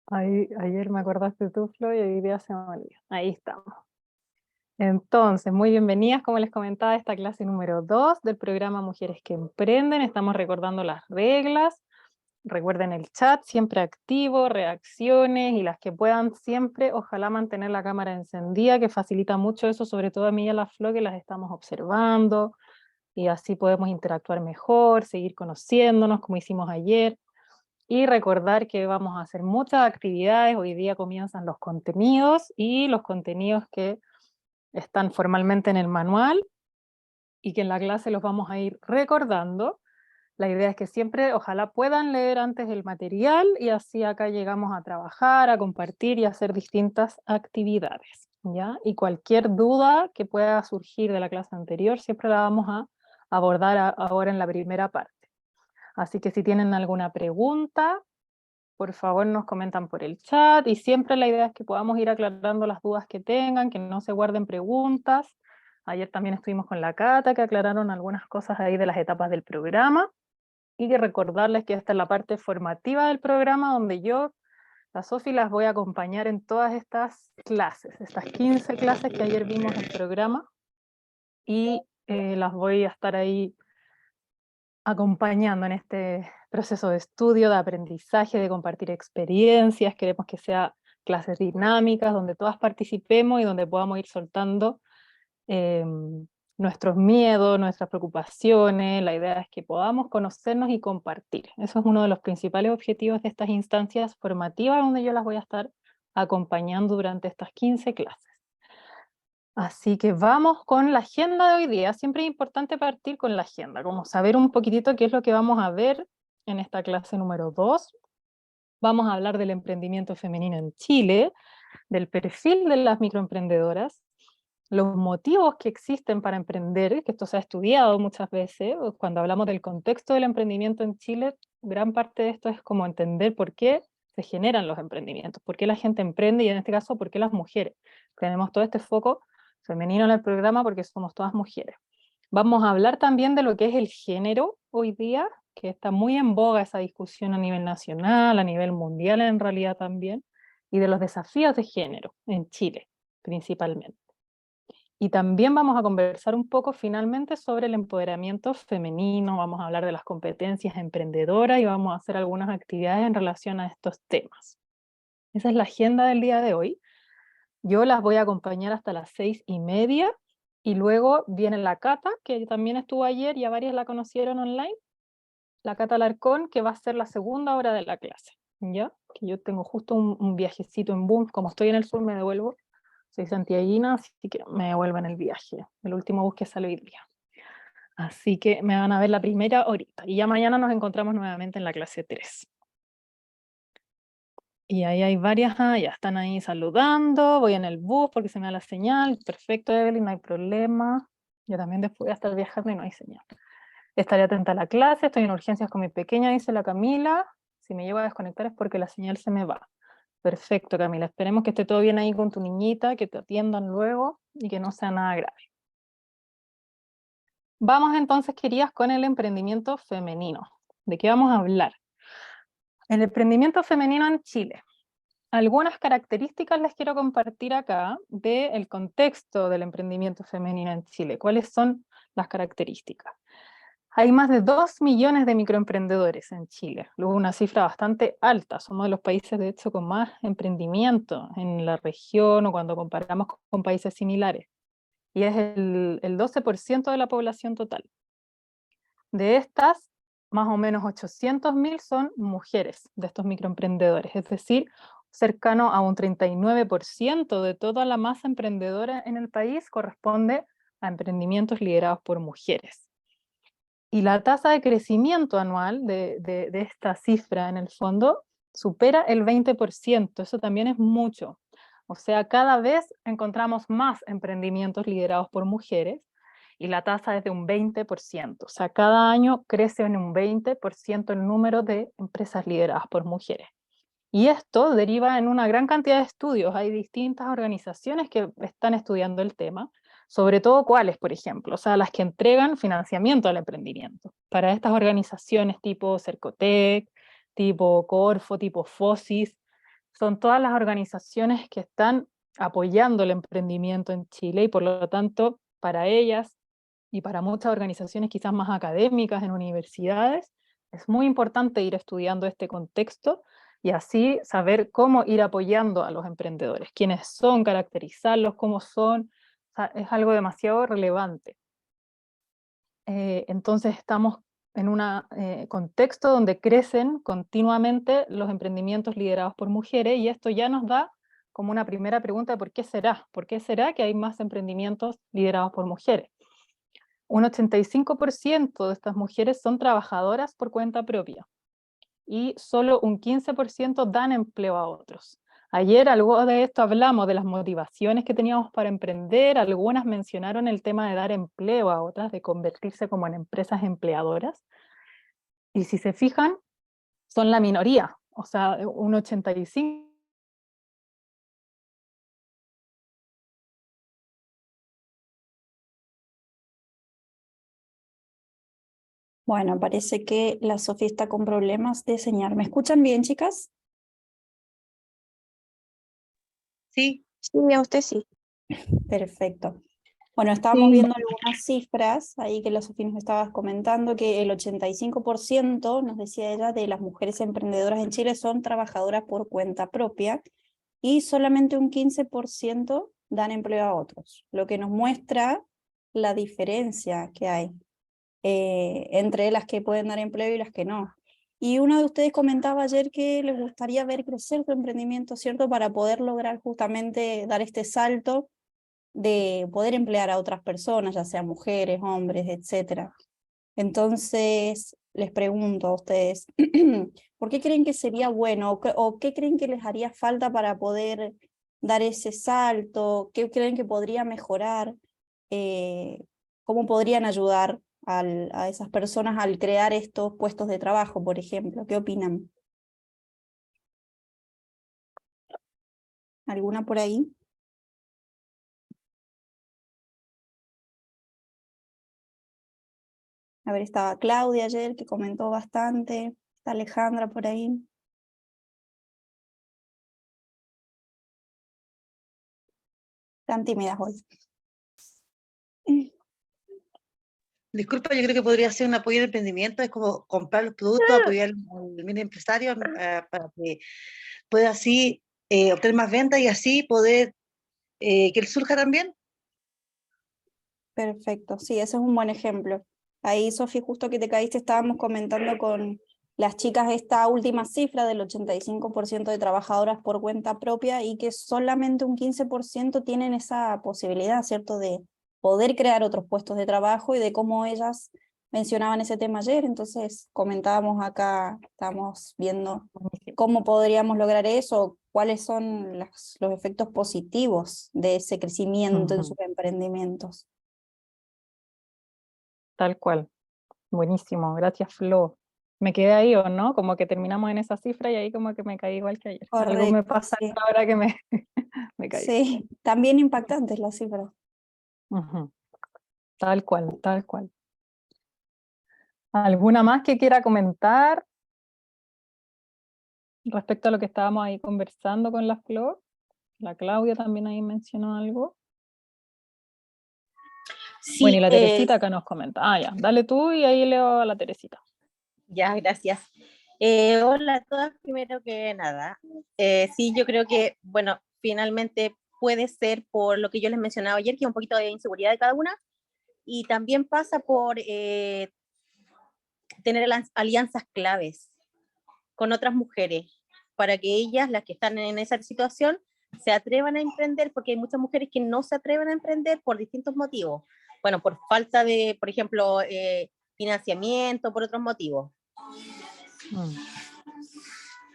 Ayer me acordaste tú, Flo, y hoy día se me olvidó. Ahí estamos. Entonces, muy bienvenidas, como les comentaba, a esta clase número 2 del programa Mujeres que Emprenden. Estamos recordando las reglas. Recuerden el chat, siempre activo, reacciones y las que puedan siempre, ojalá mantener la cámara encendida, que facilita mucho eso, sobre todo a mí y a la Flo, que las estamos observando, y así podemos interactuar mejor, seguir conociéndonos como hicimos ayer. Y recordar que vamos a hacer muchas actividades, hoy día comienzan los contenidos y los contenidos que están formalmente en el manual y que en la clase los vamos a ir recordando. La idea es que siempre, ojalá puedan leer antes el material y así acá llegamos a trabajar, a compartir y a hacer distintas actividades, ¿ya? Y cualquier duda que pueda surgir de la clase anterior siempre la vamos a abordar ahora en la primera parte. Así que si tienen alguna pregunta, por favor nos comentan por el chat y siempre la idea es que podamos ir aclarando las dudas que tengan, que no se guarden preguntas. Ayer también estuvimos con la Cata, que aclararon algunas cosas ahí de las etapas del programa, y que recordarles que esta es la parte formativa del programa donde yo, la Sofi, las voy a acompañar en todas estas clases, estas 15 clases que ayer vimos en el programa, y las voy a estar ahí acompañando en este proceso de estudio, de aprendizaje, de compartir experiencias. Queremos que sea clases dinámicas, donde todas participemos y donde podamos ir soltando eh, nuestros miedos, nuestras preocupaciones. La idea es que podamos conocernos y compartir. Eso es uno de los principales objetivos de estas instancias formativas, donde yo las voy a estar acompañando durante estas 15 clases. Así que vamos con la agenda de hoy día. Siempre es importante partir con la agenda, como saber un poquitito qué es lo que vamos a ver en esta clase número 2. Vamos a hablar del emprendimiento femenino en Chile, del perfil de las microemprendedoras, los motivos que existen para emprender, que esto se ha estudiado muchas veces. Cuando hablamos del contexto del emprendimiento en Chile, gran parte de esto es como entender por qué se generan los emprendimientos, por qué la gente emprende y en este caso por qué las mujeres. Tenemos todo este foco femenino en el programa porque somos todas mujeres. Vamos a hablar también de lo que es el género hoy día, que está muy en boga esa discusión a nivel nacional, a nivel mundial en realidad también, y de los desafíos de género en Chile principalmente. Y también vamos a conversar un poco finalmente sobre el empoderamiento femenino, vamos a hablar de las competencias emprendedoras y vamos a hacer algunas actividades en relación a estos temas. Esa es la agenda del día de hoy. Yo las voy a acompañar hasta las 6:30 y luego viene la Cata, que también estuvo ayer y a varias la conocieron online, la Cata Alarcón, que va a ser la segunda hora de la clase, ¿ya? Que yo tengo justo un viajecito en bus, como estoy en el sur me devuelvo, soy santiaguina, así que me devuelvo en el viaje, el último bus que sale hoy día. Así que me van a ver la primera horita, y ya mañana nos encontramos nuevamente en la clase 3. Y ahí hay varias, ya están ahí saludando, voy en el bus porque se me da la señal, perfecto Evelyn, no hay problema. Yo también después voy a estar viajando y no hay señal. Estaré atenta a la clase, estoy en urgencias con mi pequeña, dice la Camila. Si me llevo a desconectar es porque la señal se me va. Perfecto, Camila, esperemos que esté todo bien ahí con tu niñita, que te atiendan luego y que no sea nada grave. Vamos entonces, queridas, con el emprendimiento femenino. ¿De qué vamos a hablar? El emprendimiento femenino en Chile. Algunas características les quiero compartir acá del contexto del emprendimiento femenino en Chile. ¿Cuáles son las características? Hay más de 2 millones de microemprendedores en Chile, luego una cifra bastante alta. Somos de los países, de hecho, con más emprendimiento en la región o cuando comparamos con países similares. Y es el 12% de la población total. De estas, más o menos 800.000 son mujeres de estos microemprendedores, es decir, cercano a un 39% de toda la masa emprendedora en el país corresponde a emprendimientos liderados por mujeres. Y la tasa de crecimiento anual de esta cifra, en el fondo, supera el 20%, eso también es mucho. O sea, cada vez encontramos más emprendimientos liderados por mujeres, y la tasa es de un 20%. O sea, cada año crece en un 20% el número de empresas lideradas por mujeres. Y esto deriva en una gran cantidad de estudios. Hay distintas organizaciones que están estudiando el tema, sobre todo cuáles, por ejemplo, o sea, las que entregan financiamiento al emprendimiento. Para estas organizaciones tipo Cercotec, tipo Corfo, tipo FOSIS, son todas las organizaciones que están apoyando el emprendimiento en Chile y por lo tanto para ellas y para muchas organizaciones quizás más académicas en universidades, es muy importante ir estudiando este contexto y así saber cómo ir apoyando a los emprendedores, quiénes son, caracterizarlos, cómo son, o sea, es algo demasiado relevante. Entonces estamos en un contexto donde crecen continuamente los emprendimientos liderados por mujeres y esto ya nos da como una primera pregunta de por qué será. ¿Por qué será que hay más emprendimientos liderados por mujeres? Un 85% de estas mujeres son trabajadoras por cuenta propia y solo un 15% dan empleo a otros. Ayer algo de esto hablamos, de las motivaciones que teníamos para emprender, algunas mencionaron el tema de dar empleo a otras, de convertirse como en empresas empleadoras, y si se fijan, son la minoría, o sea, un 85%. Bueno, parece que la Sofía está con problemas de señal. ¿Me escuchan bien, chicas? Sí, Sí, a usted sí. Perfecto. Bueno, estábamos Sí, viendo algunas cifras ahí que la Sofía nos estaba comentando, que el 85%, nos decía ella, de las mujeres emprendedoras en Chile son trabajadoras por cuenta propia y solamente un 15% dan empleo a otros, lo que nos muestra la diferencia que hay entre las que pueden dar empleo y las que no. Y uno de ustedes comentaba ayer que les gustaría ver crecer su emprendimiento, ¿cierto? Para poder lograr justamente dar este salto de poder emplear a otras personas, ya sean mujeres, hombres, etcétera. Entonces, les pregunto a ustedes, ¿por qué creen que sería bueno o qué creen que les haría falta para poder dar ese salto? ¿Qué creen que podría mejorar? ¿Cómo podrían ayudar a esas personas al crear estos puestos de trabajo, por ejemplo? ¿Qué opinan? ¿Alguna por ahí? A ver, estaba Claudia ayer que comentó bastante, está Alejandra por ahí. Están tímidas hoy. disculpa, yo creo que podría ser un apoyo al emprendimiento, es como comprar los productos, apoyar al mini empresario para que pueda así obtener más ventas y así poder que él surja también. Perfecto, sí, ese es un buen ejemplo. Ahí, Sofi, justo que te caíste, estábamos comentando con las chicas esta última cifra del 85% de trabajadoras por cuenta propia y que solamente un 15% tienen esa posibilidad, ¿cierto?, de poder crear otros puestos de trabajo y de cómo ellas mencionaban ese tema ayer. Entonces, comentábamos acá, estamos viendo cómo podríamos lograr eso, cuáles son los efectos positivos de ese crecimiento en sus emprendimientos. tal cual. Buenísimo, gracias Flo. Me quedé ahí, ¿o no? Como que terminamos en esa cifra y ahí como que me caí igual que ayer. Algo me Correcto, pasa sí. ahora que me caí. Sí, también impactantes las cifras. Ujú. Tal cual, tal cual. ¿Alguna más que quiera comentar respecto a lo que estábamos ahí conversando con la Flor? La Claudia también ahí mencionó algo. Bueno, y Sí, la Teresita acá nos comenta. Ah, ya, dale tú y ahí leo a la Teresita. ya, gracias. Hola a todas, primero que nada. Sí, yo creo que, bueno, finalmente puede ser por lo que yo les mencionaba ayer, que es un poquito de inseguridad de cada una, y también pasa por tener alianzas claves con otras mujeres, para que ellas, las que están en esa situación, se atrevan a emprender, porque hay muchas mujeres que no se atreven a emprender por distintos motivos. Bueno, por falta de, por ejemplo, financiamiento, por otros motivos. Mm.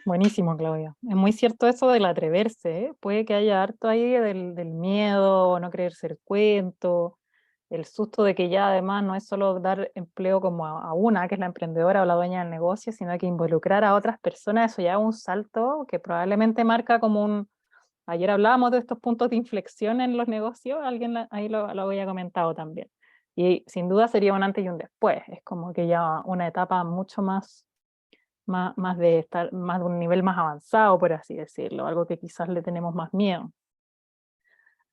Buenísimo, Claudia. Es muy cierto eso del atreverse, ¿eh? Puede que haya harto ahí del miedo, no creerse el cuento, el susto de que ya además no es solo dar empleo como a una, que es la emprendedora o la dueña del negocio, sino que involucrar a otras personas, eso ya es un salto que probablemente marca como un... Ayer hablábamos de estos puntos de inflexión en los negocios, alguien ahí lo había comentado también. Y sin duda sería un antes y un después, es como que ya una etapa mucho más más de estar, más de un nivel más avanzado, por así decirlo, algo que quizás le tenemos más miedo.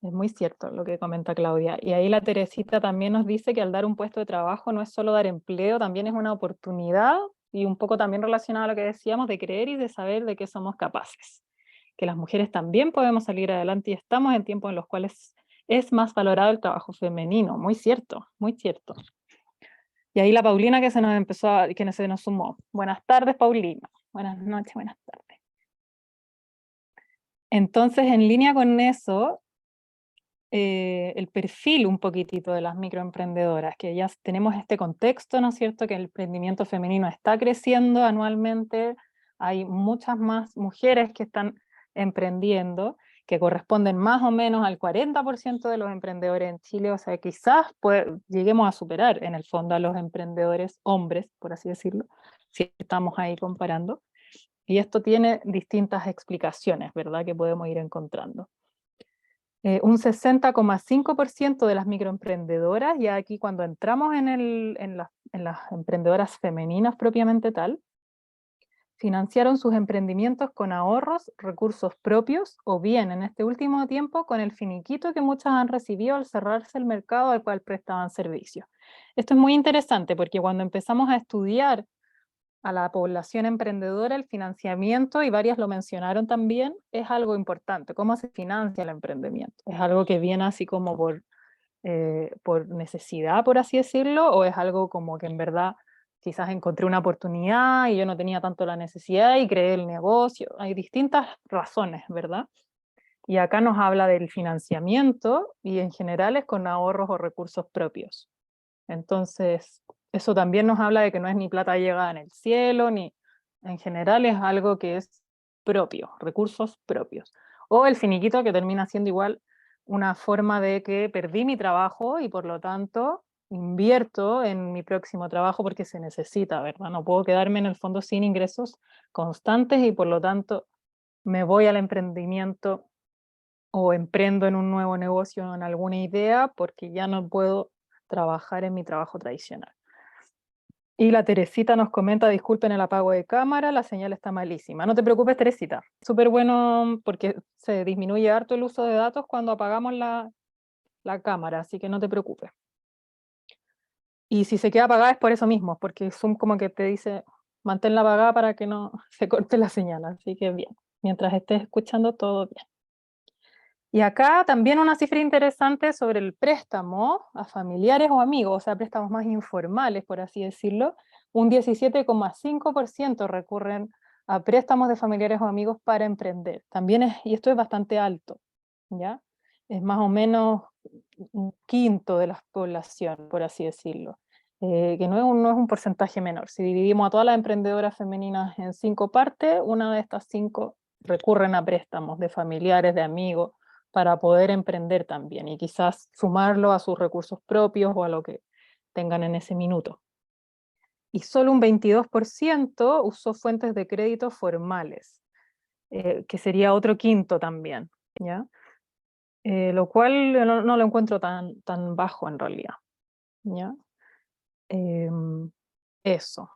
Es muy cierto lo que comenta Claudia. Y ahí la Teresita también nos dice que al dar un puesto de trabajo no es solo dar empleo, también es una oportunidad, y un poco también relacionado a lo que decíamos, de creer y de saber de qué somos capaces. Que las mujeres también podemos salir adelante y estamos en tiempos en los cuales es más valorado el trabajo femenino. Muy cierto, muy cierto. Y ahí la Paulina que se nos sumó. Buenas tardes, Paulina. Buenas noches, buenas tardes. Entonces, en línea con eso, el perfil un poquitito de las microemprendedoras, que ya tenemos este contexto, ¿no es cierto?, que el emprendimiento femenino está creciendo anualmente, hay muchas más mujeres que están emprendiendo, que corresponden más o menos al 40% de los emprendedores en Chile, o sea, quizás lleguemos a superar en el fondo a los emprendedores hombres, por así decirlo, si estamos ahí comparando, y esto tiene distintas explicaciones, ¿verdad?, que podemos ir encontrando. Un 60,5% de las microemprendedoras, ya aquí cuando entramos en las emprendedoras femeninas propiamente tal, financiaron sus emprendimientos con ahorros, recursos propios, o bien en este último tiempo con el finiquito que muchas han recibido al cerrarse el mercado al cual prestaban servicios. Esto es muy interesante porque cuando empezamos a estudiar a la población emprendedora, el financiamiento, y varias lo mencionaron también, es algo importante. ¿Cómo se financia el emprendimiento? ¿Es algo que viene así como por necesidad, por así decirlo? ¿O es algo como que en verdad quizás encontré una oportunidad y yo no tenía tanto la necesidad y creé el negocio? Hay distintas razones, ¿verdad? Y acá nos habla del financiamiento y en general es con ahorros o recursos propios. Entonces, eso también nos habla de que no es ni plata llegada en el cielo, ni en general es algo que es propio, recursos propios. O el finiquito que termina siendo igual una forma de que perdí mi trabajo y por lo tanto invierto en mi próximo trabajo porque se necesita, ¿verdad? No puedo quedarme en el fondo sin ingresos constantes y por lo tanto me voy al emprendimiento o emprendo en un nuevo negocio o en alguna idea porque ya no puedo trabajar en mi trabajo tradicional. Y la Teresita nos comenta, disculpen el apago de cámara, la señal está malísima. No te preocupes, Teresita. Súper bueno porque se disminuye harto el uso de datos cuando apagamos la cámara, así que no te preocupes. Y si se queda apagada es por eso mismo, porque Zoom como que te dice, manténla apagada para que no se corte la señal, así que bien. Mientras estés escuchando, todo bien. Y acá también una cifra interesante sobre el préstamo a familiares o amigos, o sea, préstamos más informales, por así decirlo. Un 17,5% recurren a préstamos de familiares o amigos para emprender. También y esto es bastante alto, ¿ya? Es más o menos un quinto de la población, por así decirlo. Que no es un porcentaje menor. Si dividimos a todas las emprendedoras femeninas en 5 partes, una de estas 5 recurren a préstamos de familiares, de amigos, para poder emprender también y quizás sumarlo a sus recursos propios o a lo que tengan en ese minuto. Y solo un 22% usó fuentes de crédito formales, que sería otro quinto también, ¿ya? Lo cual no lo encuentro tan bajo en realidad, ¿ya? Eso.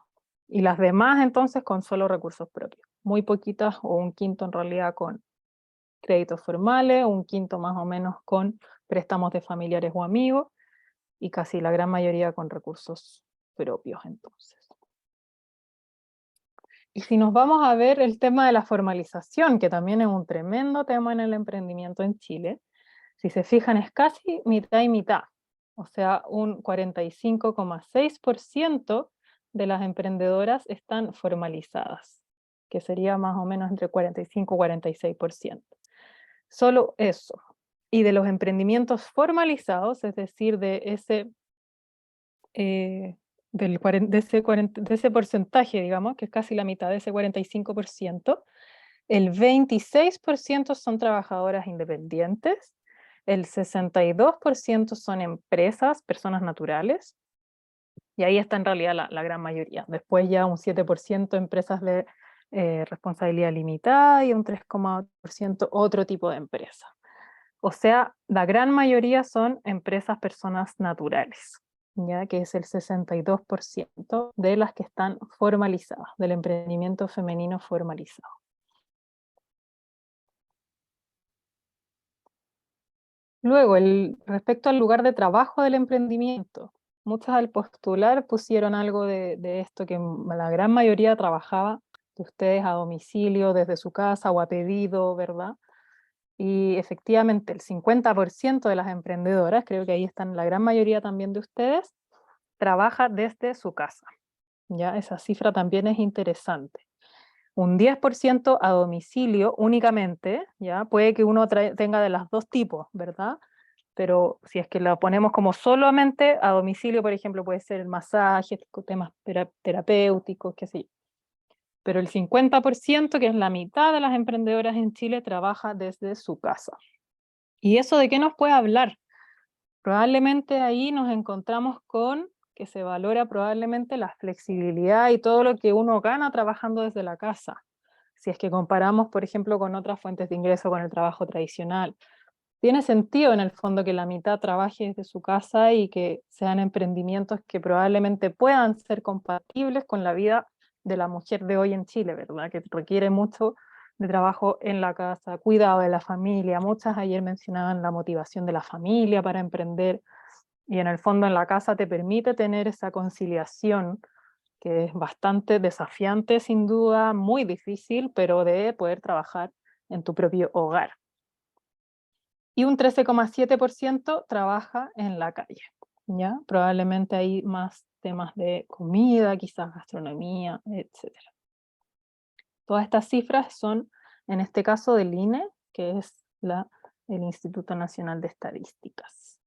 Y las demás entonces con solo recursos propios, muy poquitas o un quinto en realidad con créditos formales, un quinto más o menos con préstamos de familiares o amigos, y casi la gran mayoría con recursos propios entonces. Y si nos vamos a ver el tema de la formalización, que también es un tremendo tema en el emprendimiento en Chile, si se fijan es casi mitad y mitad, o sea, un 45,6% de las emprendedoras están formalizadas, que sería más o menos entre 45 y 46%. Solo eso. Y de los emprendimientos formalizados, es decir, de ese porcentaje, digamos, que es casi la mitad de ese 45%, el 26% son trabajadoras independientes, el 62% son empresas, personas naturales, y ahí está en realidad la gran mayoría. Después ya un 7% empresas de responsabilidad limitada y un 3,8% otro tipo de empresa. O sea, la gran mayoría son empresas, personas naturales. ya que es el 62% de las que están formalizadas, del emprendimiento femenino formalizado. Luego, respecto al lugar de trabajo del emprendimiento, muchas al postular pusieron algo de esto, que la gran mayoría trabajaba de ustedes a domicilio, desde su casa o a pedido, ¿verdad? Y efectivamente el 50% de las emprendedoras, creo que ahí están la gran mayoría también de ustedes, trabaja desde su casa. ¿Ya? Esa cifra también es interesante. Un 10% a domicilio únicamente, ¿ya? Puede que uno tenga de los dos tipos, ¿verdad? Pero si es que la ponemos como solamente a domicilio, por ejemplo, puede ser el masaje, temas terapéuticos, qué sé yo. Pero el 50%, que es la mitad de las emprendedoras en Chile, trabaja desde su casa. ¿Y eso de qué nos puede hablar? Probablemente ahí nos encontramos con que se valora probablemente la flexibilidad y todo lo que uno gana trabajando desde la casa. Si es que comparamos, por ejemplo, con otras fuentes de ingreso, con el trabajo tradicional. Tiene sentido en el fondo que la mitad trabaje desde su casa y que sean emprendimientos que probablemente puedan ser compatibles con la vida de la mujer de hoy en Chile, ¿verdad? Que requiere mucho de trabajo en la casa, cuidado de la familia. Muchas ayer mencionaban la motivación de la familia para emprender, y en el fondo en la casa te permite tener esa conciliación que es bastante desafiante sin duda, muy difícil, pero de poder trabajar en tu propio hogar. Y un 13,7% trabaja en la calle, ¿ya? Probablemente hay más temas de comida, quizás gastronomía, etc. Todas estas cifras son, en este caso, del INE, que es el Instituto Nacional de Estadísticas.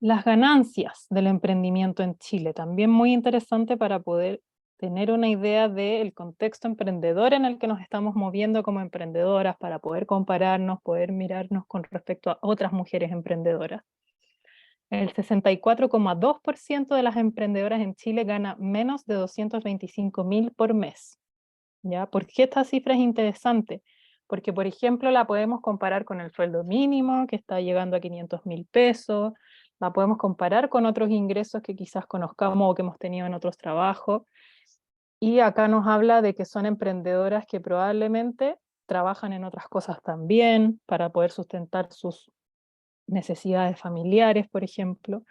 Las ganancias del emprendimiento en Chile, también muy interesante para poder tener una idea del contexto emprendedor en el que nos estamos moviendo como emprendedoras, para poder compararnos, poder mirarnos con respecto a otras mujeres emprendedoras. El 64,2% de las emprendedoras en Chile gana menos de 225.000 por mes. ¿Ya? ¿Por qué esta cifra es interesante? Porque, por ejemplo, la podemos comparar con el sueldo mínimo, que está llegando a 500.000 pesos, la podemos comparar con otros ingresos que quizás conozcamos o que hemos tenido en otros trabajos, y acá nos habla de que son emprendedoras que probablemente trabajan en otras cosas también, para poder sustentar sus necesidades familiares, por ejemplo,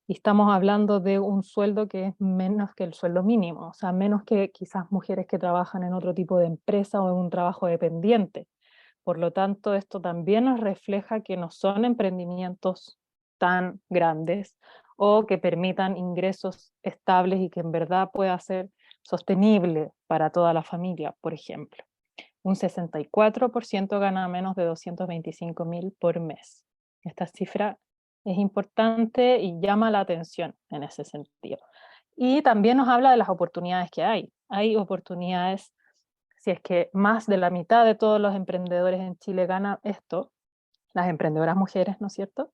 y estamos hablando de un sueldo que es menos que el sueldo mínimo, o sea, menos que quizás mujeres que trabajan en otro tipo de empresa o en un trabajo dependiente. Por lo tanto, esto también nos refleja que no son emprendimientos tan grandes o que permitan ingresos estables y que en verdad pueda ser sostenible para toda la familia, por ejemplo. Un 64% gana menos de 225.000 por mes. Esta cifra es importante y llama la atención en ese sentido. Y también nos habla de las oportunidades que hay. Hay oportunidades, si es que más de la mitad de todos los emprendedores en Chile ganan esto, las emprendedoras mujeres, ¿no es cierto?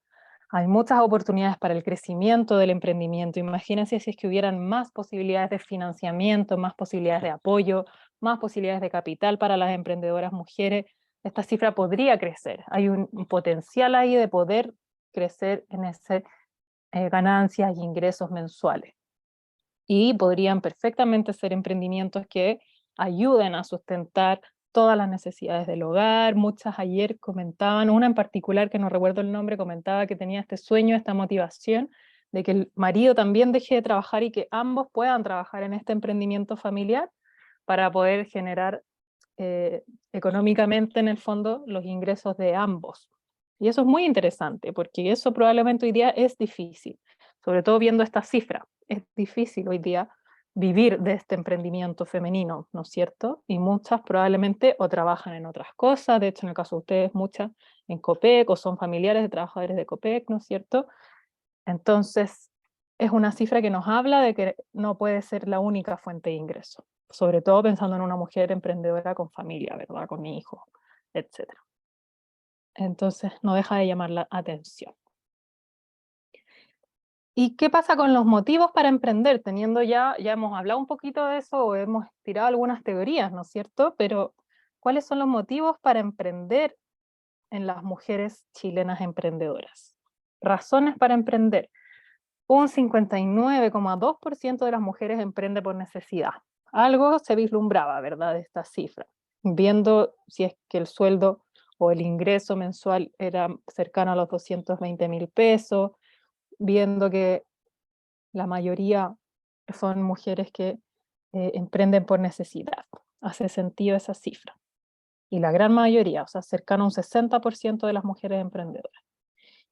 Hay muchas oportunidades para el crecimiento del emprendimiento. Imagínense si es que hubieran más posibilidades de financiamiento, más posibilidades de apoyo, más posibilidades de capital para las emprendedoras mujeres. Esta cifra podría crecer. Hay un potencial ahí de poder crecer en ese ganancias y ingresos mensuales. Y podrían perfectamente ser emprendimientos que ayuden a sustentar todas las necesidades del hogar. Muchas ayer comentaban, una en particular que no recuerdo el nombre, comentaba que tenía este sueño, esta motivación de que el marido también deje de trabajar y que ambos puedan trabajar en este emprendimiento familiar para poder generar económicamente en el fondo los ingresos de ambos. Y eso es muy interesante, porque eso probablemente hoy día es difícil, sobre todo viendo esta cifra. Es difícil hoy día vivir de este emprendimiento femenino, ¿no es cierto? Y muchas probablemente o trabajan en otras cosas, de hecho en el caso de ustedes muchas en Copec o son familiares de trabajadores de Copec, ¿no es cierto? Entonces es una cifra que nos habla de que no puede ser la única fuente de ingreso, sobre todo pensando en una mujer emprendedora con familia, ¿verdad? Con hijos, etc. Entonces no deja de llamar la atención. ¿Y qué pasa con los motivos para emprender? Teniendo ya hemos hablado un poquito de eso, o hemos tirado algunas teorías, ¿no es cierto? Pero, ¿cuáles son los motivos para emprender en las mujeres chilenas emprendedoras? Razones para emprender. Un 59,2% de las mujeres emprende por necesidad. Algo se vislumbraba, ¿verdad?, de esta cifra, viendo si es que el sueldo o el ingreso mensual era cercano a los 220.000 pesos, viendo que la mayoría son mujeres que emprenden por necesidad. Hace sentido esa cifra. Y la gran mayoría, o sea, cercano a un 60% de las mujeres emprendedoras.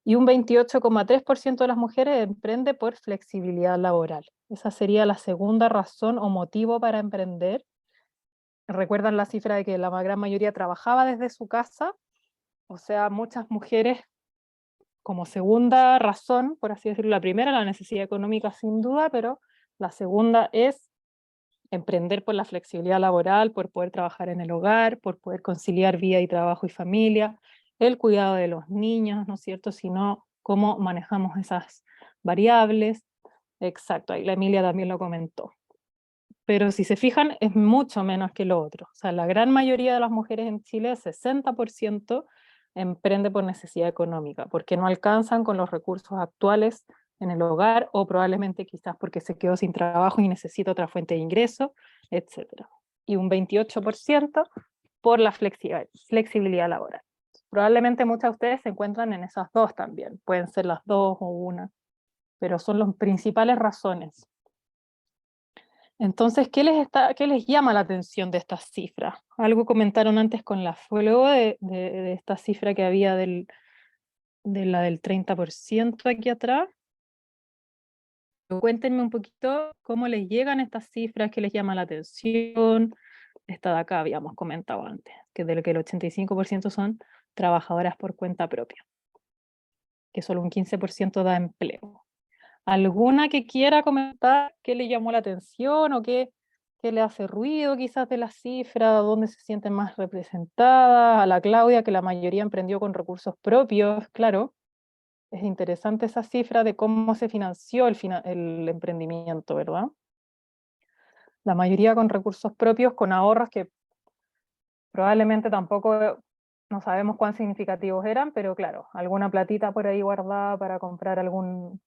Y un 28,3% de las mujeres emprende por flexibilidad laboral. Esa sería la segunda razón o motivo para emprender. ¿Recuerdan la cifra de que la gran mayoría trabajaba desde su casa? O sea, muchas mujeres, como segunda razón, por así decirlo, la primera, la necesidad económica sin duda, pero la segunda es emprender por la flexibilidad laboral, por poder trabajar en el hogar, por poder conciliar vida y trabajo y familia, el cuidado de los niños, ¿no es cierto? Sino cómo manejamos esas variables. Exacto, ahí la Emilia también lo comentó. Pero si se fijan, es mucho menos que lo otro. O sea, la gran mayoría de las mujeres en Chile, 60%, emprende por necesidad económica, porque no alcanzan con los recursos actuales en el hogar, o probablemente quizás porque se quedó sin trabajo y necesita otra fuente de ingreso, etc. Y un 28% por la flexibilidad laboral. Probablemente muchas de ustedes se encuentran en esas dos también, pueden ser las dos o una, pero son las principales razones. Entonces, ¿qué les llama la atención de estas cifras? Algo comentaron antes con la luego de esta cifra que había de la del 30% aquí atrás. Cuéntenme un poquito cómo les llegan estas cifras, qué les llama la atención. Esta de acá habíamos comentado antes, que de lo que el 85% son trabajadoras por cuenta propia, que solo un 15% da empleo. ¿Alguna que quiera comentar qué le llamó la atención o qué le hace ruido quizás de las cifras, dónde se sienten más representadas? A la Claudia, que la mayoría emprendió con recursos propios, claro. Es interesante esa cifra de cómo se financió el emprendimiento, ¿verdad? La mayoría con recursos propios, con ahorros que probablemente tampoco no sabemos cuán significativos eran, pero claro, alguna platita por ahí guardada para comprar algún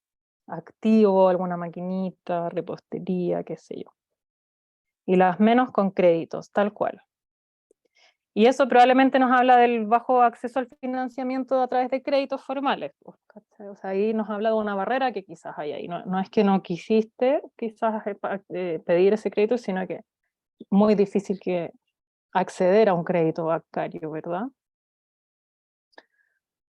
activo, alguna maquinita, repostería, qué sé yo. Y las menos con créditos, tal cual. Y eso probablemente nos habla del bajo acceso al financiamiento a través de créditos formales. Pues, o sea, ahí nos habla de una barrera que quizás hay ahí. No es que no quisiste quizás pedir ese crédito, sino que es muy difícil que acceder a un crédito bancario, ¿verdad?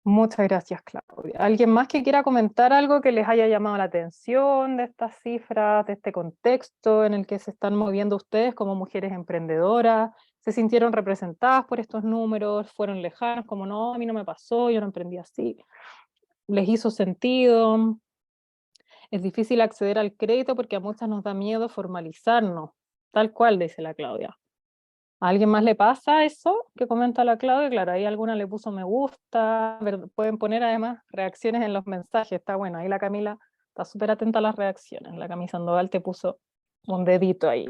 Muchas gracias, Claudia. ¿Alguien más que quiera comentar algo que les haya llamado la atención de estas cifras, de este contexto en el que se están moviendo ustedes como mujeres emprendedoras? ¿Se sintieron representadas por estos números? ¿Fueron lejanos? Como no, a mí no me pasó, yo no emprendí así. ¿Les hizo sentido? Es difícil acceder al crédito porque a muchas nos da miedo formalizarnos, tal cual, dice la Claudia. ¿A alguien más le pasa eso que comenta la Claudia? Claro, ahí alguna le puso me gusta, pueden poner además reacciones en los mensajes, está bueno, ahí la Camila está súper atenta a las reacciones, la Camila Sandoval te puso un dedito ahí,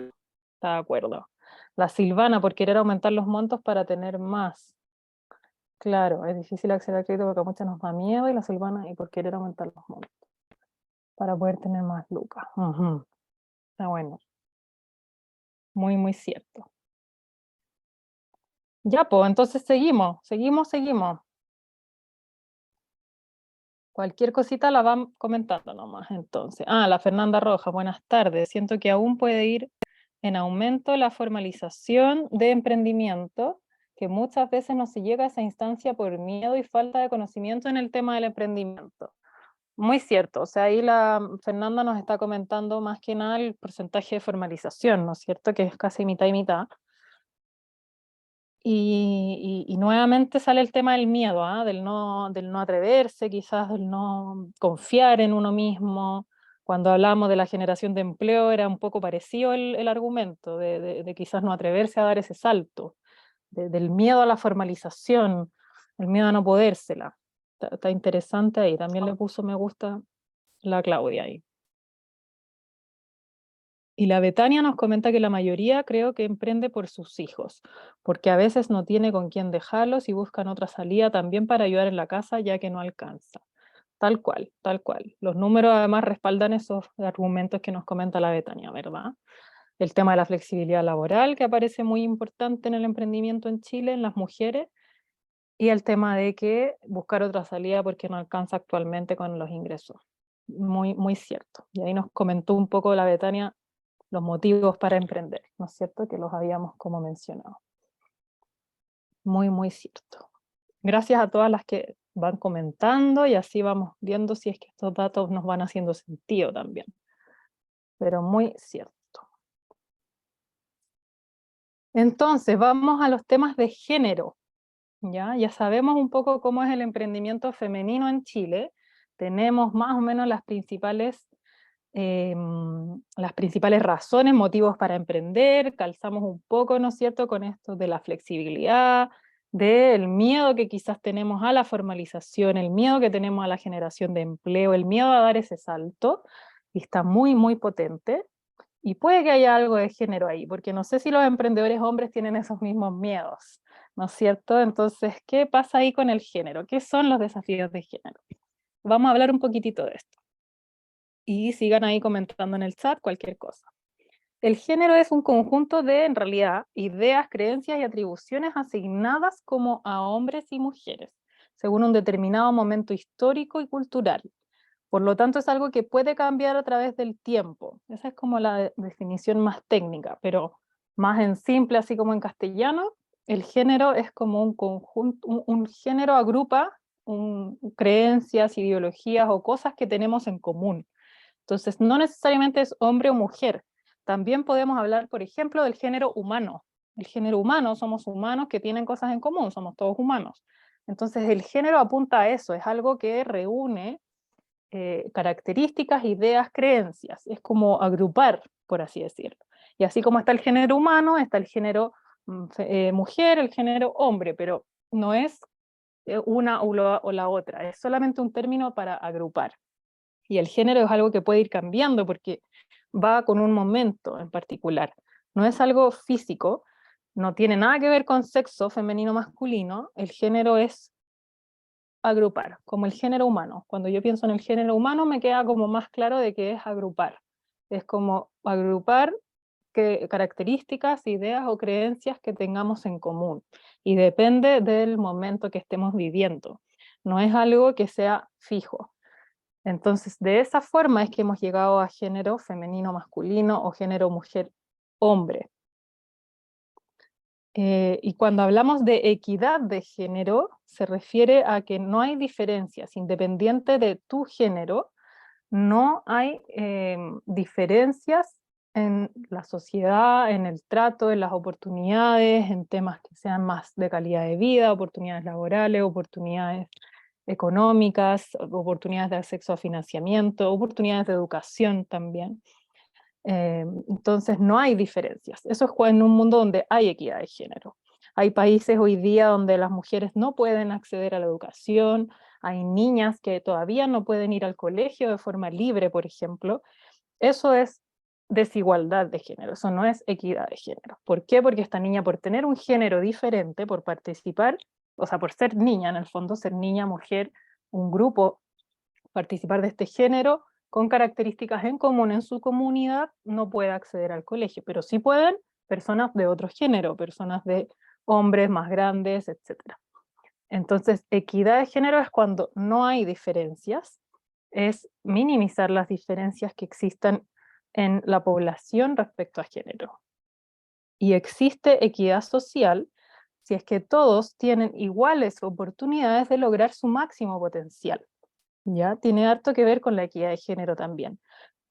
está de acuerdo. La Silvana, por querer aumentar los montos para tener más. Claro, es difícil acceder al crédito porque a muchas nos da miedo, y la Silvana, y por querer aumentar los montos para poder tener más lucas. Está bueno. Muy, muy cierto. Ya, pues, entonces seguimos. Cualquier cosita la van comentando nomás, entonces. La Fernanda Rojas, buenas tardes. Siento que aún puede ir en aumento la formalización de emprendimiento, que muchas veces no se llega a esa instancia por miedo y falta de conocimiento en el tema del emprendimiento. Muy cierto, o sea, ahí la Fernanda nos está comentando más que nada el porcentaje de formalización, ¿no es cierto? Que es casi mitad y mitad. Y nuevamente sale el tema del miedo, del no atreverse, quizás del no confiar en uno mismo. Cuando hablamos de la generación de empleo era un poco parecido el argumento de quizás no atreverse a dar ese salto, del miedo a la formalización, el miedo a no podérsela. Está interesante ahí, también le puso me gusta la Claudia ahí. Y la Betania nos comenta que la mayoría creo que emprende por sus hijos, porque a veces no tiene con quién dejarlos y buscan otra salida también para ayudar en la casa ya que no alcanza. Tal cual, tal cual. Los números además respaldan esos argumentos que nos comenta la Betania, ¿verdad? El tema de la flexibilidad laboral, que aparece muy importante en el emprendimiento en Chile, en las mujeres, y el tema de que buscar otra salida porque no alcanza actualmente con los ingresos. Muy, muy cierto. Y ahí nos comentó un poco la Betania los motivos para emprender, ¿no es cierto? Que los habíamos como mencionado. Muy, muy cierto. Gracias a todas las que van comentando y así vamos viendo si es que estos datos nos van haciendo sentido también. Pero muy cierto. Entonces, vamos a los temas de género. Ya sabemos un poco cómo es el emprendimiento femenino en Chile. Tenemos más o menos las principales razones, motivos para emprender. Calzamos un poco, ¿no es cierto?, con esto de la flexibilidad, del miedo que quizás tenemos a la formalización, el miedo que tenemos a la generación de empleo, el miedo a dar ese salto, y está muy, muy potente. Y puede que haya algo de género ahí, porque no sé si los emprendedores hombres tienen esos mismos miedos, ¿no es cierto? Entonces, ¿qué pasa ahí con el género? ¿Qué son los desafíos de género? Vamos a hablar un poquitito de esto. Y sigan ahí comentando en el chat cualquier cosa. El género es un conjunto de, en realidad, ideas, creencias y atribuciones asignadas como a hombres y mujeres, según un determinado momento histórico y cultural. Por lo tanto, es algo que puede cambiar a través del tiempo. Esa es como la definición más técnica, pero más en simple, así como en castellano, el género es como un conjunto, un género agrupa creencias, ideologías o cosas que tenemos en común. Entonces, no necesariamente es hombre o mujer. También podemos hablar, por ejemplo, del género humano. El género humano, somos humanos que tienen cosas en común, somos todos humanos. Entonces, el género apunta a eso, es algo que reúne características, ideas, creencias. Es como agrupar, por así decirlo. Y así como está el género humano, está el género mujer, el género hombre, pero no es una o la otra, es solamente un término para agrupar. Y el género es algo que puede ir cambiando porque va con un momento en particular. No es algo físico, no tiene nada que ver con sexo femenino masculino, el género es agrupar, como el género humano. Cuando yo pienso en el género humano me queda como más claro de que es agrupar. Es como agrupar características, ideas o creencias que tengamos en común. Y depende del momento que estemos viviendo. No es algo que sea fijo. Entonces, de esa forma es que hemos llegado a género femenino masculino o género mujer hombre. Y cuando hablamos de equidad de género, se refiere a que no hay diferencias, independiente de tu género, no hay diferencias en la sociedad, en el trato, en las oportunidades, en temas que sean más de calidad de vida, oportunidades laborales, oportunidades económicas, oportunidades de acceso a financiamiento, oportunidades de educación también. Entonces no hay diferencias. Eso es en un mundo donde hay equidad de género. Hay países hoy día donde las mujeres no pueden acceder a la educación, hay niñas que todavía no pueden ir al colegio de forma libre, por ejemplo. Eso es desigualdad de género, eso no es equidad de género. ¿Por qué? Porque esta niña, por tener un género diferente, por participar, o sea, por ser niña, en el fondo, ser niña, mujer, un grupo, participar de este género, con características en común en su comunidad, no puede acceder al colegio, pero sí pueden personas de otro género, personas de hombres más grandes, etc. Entonces, equidad de género es cuando no hay diferencias, es minimizar las diferencias que existan en la población respecto a género. Y existe equidad social si es que todos tienen iguales oportunidades de lograr su máximo potencial. ¿Ya? Tiene harto que ver con la equidad de género también,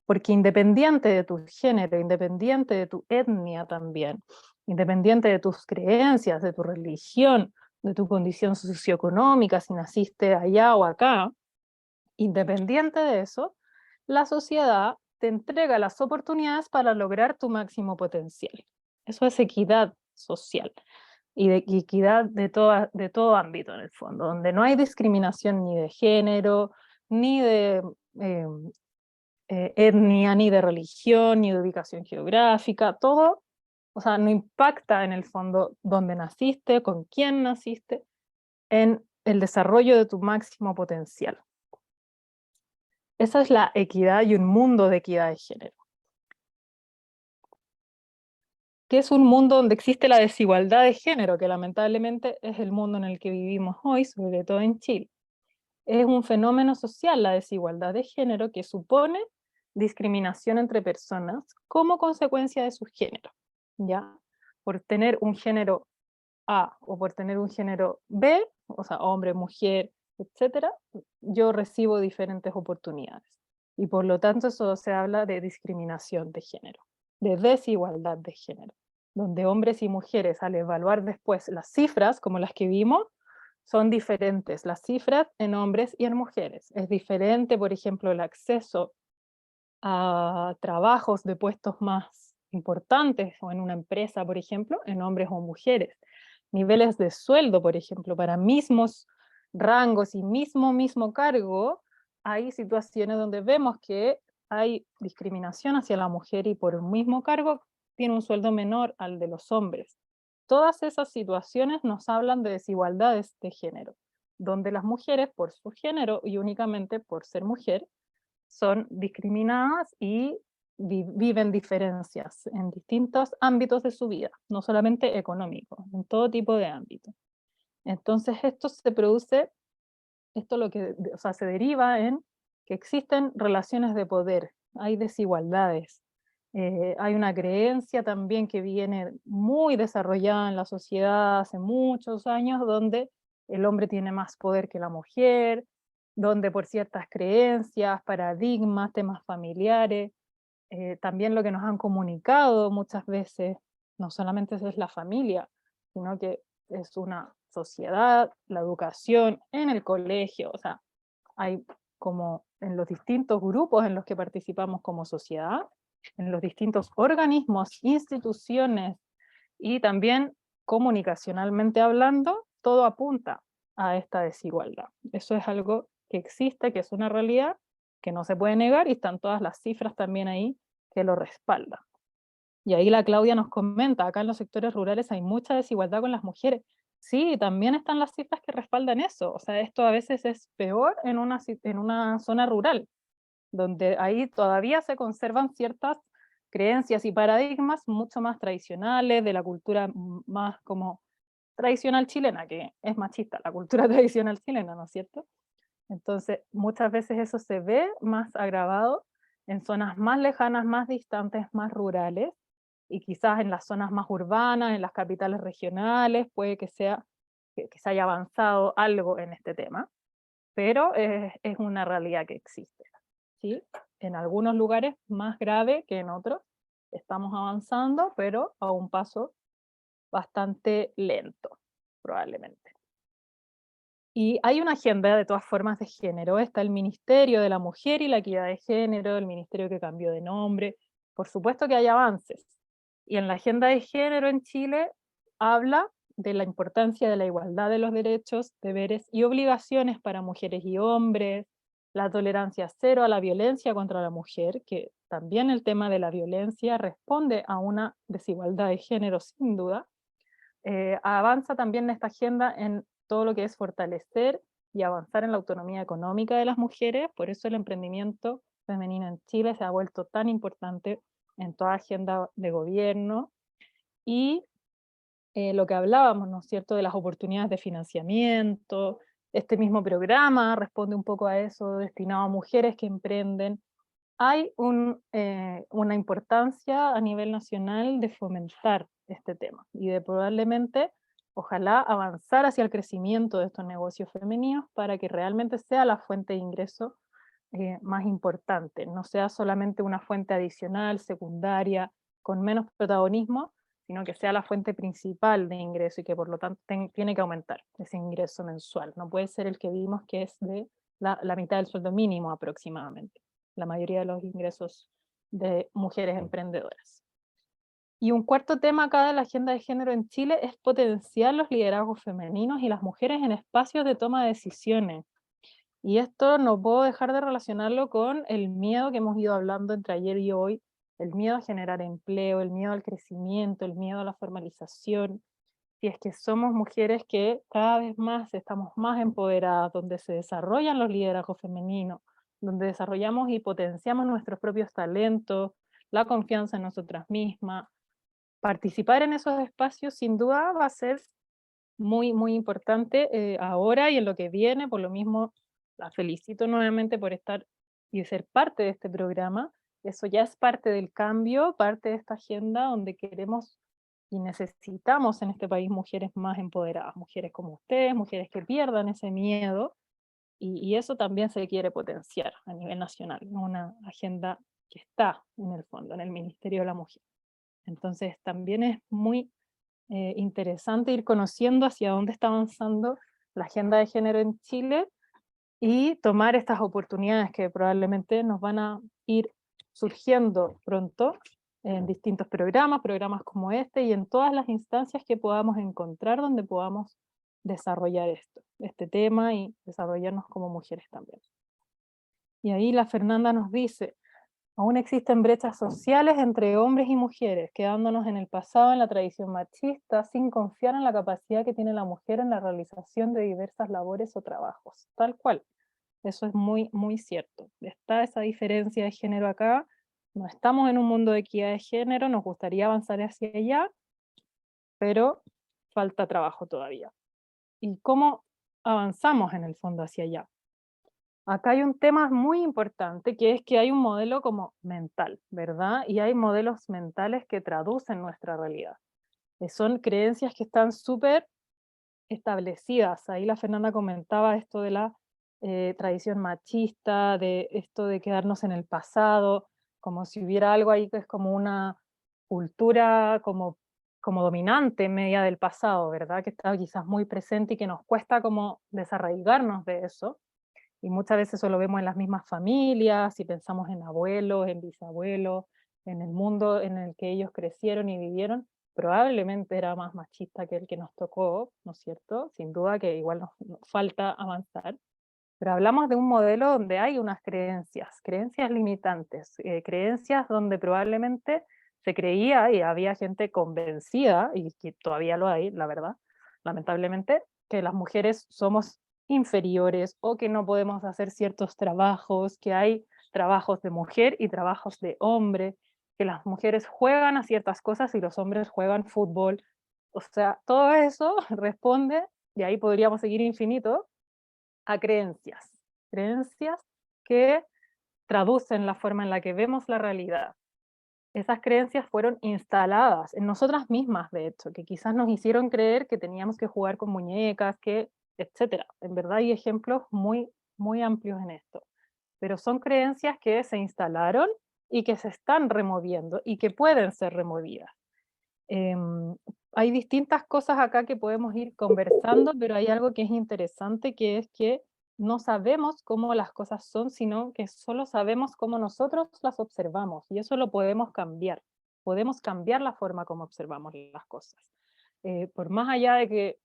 porque independiente de tu género, independiente de tu etnia también, independiente de tus creencias, de tu religión, de tu condición socioeconómica, si naciste allá o acá, independiente de eso, la sociedad te entrega las oportunidades para lograr tu máximo potencial. Eso es equidad social y de equidad de todo ámbito en el fondo, donde no hay discriminación ni de género, ni de etnia, ni de religión, ni de ubicación geográfica, todo, o sea, no impacta en el fondo dónde naciste, con quién naciste, en el desarrollo de tu máximo potencial. Esa es la equidad y un mundo de equidad de género. Que es un mundo donde existe la desigualdad de género, que lamentablemente es el mundo en el que vivimos hoy, sobre todo en Chile. Es un fenómeno social la desigualdad de género que supone discriminación entre personas como consecuencia de su género, ¿ya? Por tener un género A o por tener un género B, o sea, hombre, mujer, etcétera, yo recibo diferentes oportunidades. Y por lo tanto eso se habla de discriminación de género, de desigualdad de género, donde hombres y mujeres al evaluar después las cifras, como las que vimos, son diferentes las cifras en hombres y en mujeres. Es diferente, por ejemplo, el acceso a trabajos de puestos más importantes o en una empresa, por ejemplo, en hombres o mujeres. Niveles de sueldo, por ejemplo, para mismos rangos y mismo cargo, hay situaciones donde vemos que hay discriminación hacia la mujer y por un mismo cargo tiene un sueldo menor al de los hombres. Todas esas situaciones nos hablan de desigualdades de género, donde las mujeres por su género y únicamente por ser mujer son discriminadas y viven diferencias en distintos ámbitos de su vida, no solamente económico, en todo tipo de ámbitos. Entonces esto se produce, esto lo que, o sea, se deriva en que existen relaciones de poder, hay desigualdades, hay una creencia también que viene muy desarrollada en la sociedad hace muchos años, donde el hombre tiene más poder que la mujer, donde por ciertas creencias, paradigmas, temas familiares, también lo que nos han comunicado muchas veces, no solamente es la familia, sino que es una sociedad, la educación, en el colegio, o sea, hay como en los distintos grupos en los que participamos como sociedad, en los distintos organismos, instituciones y también comunicacionalmente hablando, todo apunta a esta desigualdad. Eso es algo que existe, que es una realidad, que no se puede negar y están todas las cifras también ahí que lo respaldan. Y ahí la Claudia nos comenta, acá en los sectores rurales hay mucha desigualdad con las mujeres. Sí, también están las cifras que respaldan eso. O sea, esto a veces es peor en una zona rural, donde ahí todavía se conservan ciertas creencias y paradigmas mucho más tradicionales, de la cultura más como tradicional chilena, que es machista, la cultura tradicional chilena, ¿no es cierto? Entonces, muchas veces eso se ve más agravado en zonas más lejanas, más distantes, más rurales, y quizás en las zonas más urbanas, en las capitales regionales, puede que que se haya avanzado algo en este tema, pero es una realidad que existe, ¿sí? En algunos lugares más grave que en otros, estamos avanzando, pero a un paso bastante lento, probablemente. Y hay una agenda de todas formas de género, está el Ministerio de la Mujer y la Equidad de Género, el ministerio que cambió de nombre, por supuesto que hay avances. Y en la agenda de género en Chile habla de la importancia de la igualdad de los derechos, deberes y obligaciones para mujeres y hombres, la tolerancia cero a la violencia contra la mujer, que también el tema de la violencia responde a una desigualdad de género sin duda. Avanza también esta agenda en todo lo que es fortalecer y avanzar en la autonomía económica de las mujeres, por eso el emprendimiento femenino en Chile se ha vuelto tan importante en toda agenda de gobierno, y lo que hablábamos, ¿no es cierto?, de las oportunidades de financiamiento, este mismo programa responde un poco a eso, destinado a mujeres que emprenden. Hay una importancia a nivel nacional de fomentar este tema y de probablemente, ojalá, avanzar hacia el crecimiento de estos negocios femeninos para que realmente sea la fuente de ingreso más importante, no sea solamente una fuente adicional, secundaria, con menos protagonismo, sino que sea la fuente principal de ingreso y que por lo tanto tiene que aumentar ese ingreso mensual. No puede ser el que vimos que es de la mitad del sueldo mínimo aproximadamente, la mayoría de los ingresos de mujeres emprendedoras. Y un cuarto tema acá de la agenda de género en Chile es potenciar los liderazgos femeninos y las mujeres en espacios de toma de decisiones. Y esto no puedo dejar de relacionarlo con el miedo que hemos ido hablando entre ayer y hoy, el miedo a generar empleo, el miedo al crecimiento, el miedo a la formalización. Si es que somos mujeres que cada vez más estamos más empoderadas, donde se desarrollan los liderazgos femeninos, donde desarrollamos y potenciamos nuestros propios talentos, la confianza en nosotras mismas. Participar en esos espacios sin duda va a ser muy, muy importante ahora y en lo que viene. Por lo mismo, la felicito nuevamente por estar y ser parte de este programa. Eso ya es parte del cambio, parte de esta agenda donde queremos y necesitamos en este país mujeres más empoderadas, mujeres como ustedes, mujeres que pierdan ese miedo, y eso también se quiere potenciar a nivel nacional, ¿no? Una agenda que está en el fondo, en el Ministerio de la Mujer. Entonces también es muy interesante ir conociendo hacia dónde está avanzando la agenda de género en Chile y tomar estas oportunidades que probablemente nos van a ir surgiendo pronto en distintos programas, programas como este, y en todas las instancias que podamos encontrar donde podamos desarrollar este tema y desarrollarnos como mujeres también. Y ahí la Fernanda nos dice: aún existen brechas sociales entre hombres y mujeres, quedándonos en el pasado, en la tradición machista, sin confiar en la capacidad que tiene la mujer en la realización de diversas labores o trabajos. Tal cual. Eso es muy, muy cierto. Está esa diferencia de género acá. No estamos en un mundo de equidad de género, nos gustaría avanzar hacia allá, pero falta trabajo todavía. ¿Y cómo avanzamos en el fondo hacia allá? Acá hay un tema muy importante, que es que hay un modelo como mental, ¿verdad? Y hay modelos mentales que traducen nuestra realidad. Son creencias que están súper establecidas. Ahí la Fernanda comentaba esto de la tradición machista, de esto de quedarnos en el pasado, como si hubiera algo ahí que es como una cultura como dominante media del pasado, ¿verdad? Que está quizás muy presente y que nos cuesta como desarraigarnos de eso. Y muchas veces eso lo vemos en las mismas familias, si pensamos en abuelos, en bisabuelos, en el mundo en el que ellos crecieron y vivieron, probablemente era más machista que el que nos tocó, ¿no es cierto? Sin duda que igual nos falta avanzar, pero hablamos de un modelo donde hay unas creencias limitantes, creencias donde probablemente se creía y había gente convencida, y que todavía lo hay, la verdad, lamentablemente, que las mujeres somos inferiores o que no podemos hacer ciertos trabajos, que hay trabajos de mujer y trabajos de hombre, que las mujeres juegan a ciertas cosas y los hombres juegan fútbol. O sea, todo eso responde, y ahí podríamos seguir infinito, a creencias que traducen la forma en la que vemos la realidad. Esas creencias fueron instaladas en nosotras mismas, de hecho, que quizás nos hicieron creer que teníamos que jugar con muñecas, que, etcétera. En verdad hay ejemplos muy, muy amplios en esto. Pero son creencias que se instalaron y que se están removiendo y que pueden ser removidas. Em, Hay distintas cosas acá que podemos ir conversando, pero hay algo que es interesante, que es que no sabemos cómo las cosas son, sino que solo sabemos cómo nosotros las observamos, y eso lo podemos cambiar. Podemos cambiar la forma como observamos las cosas. Por más allá de que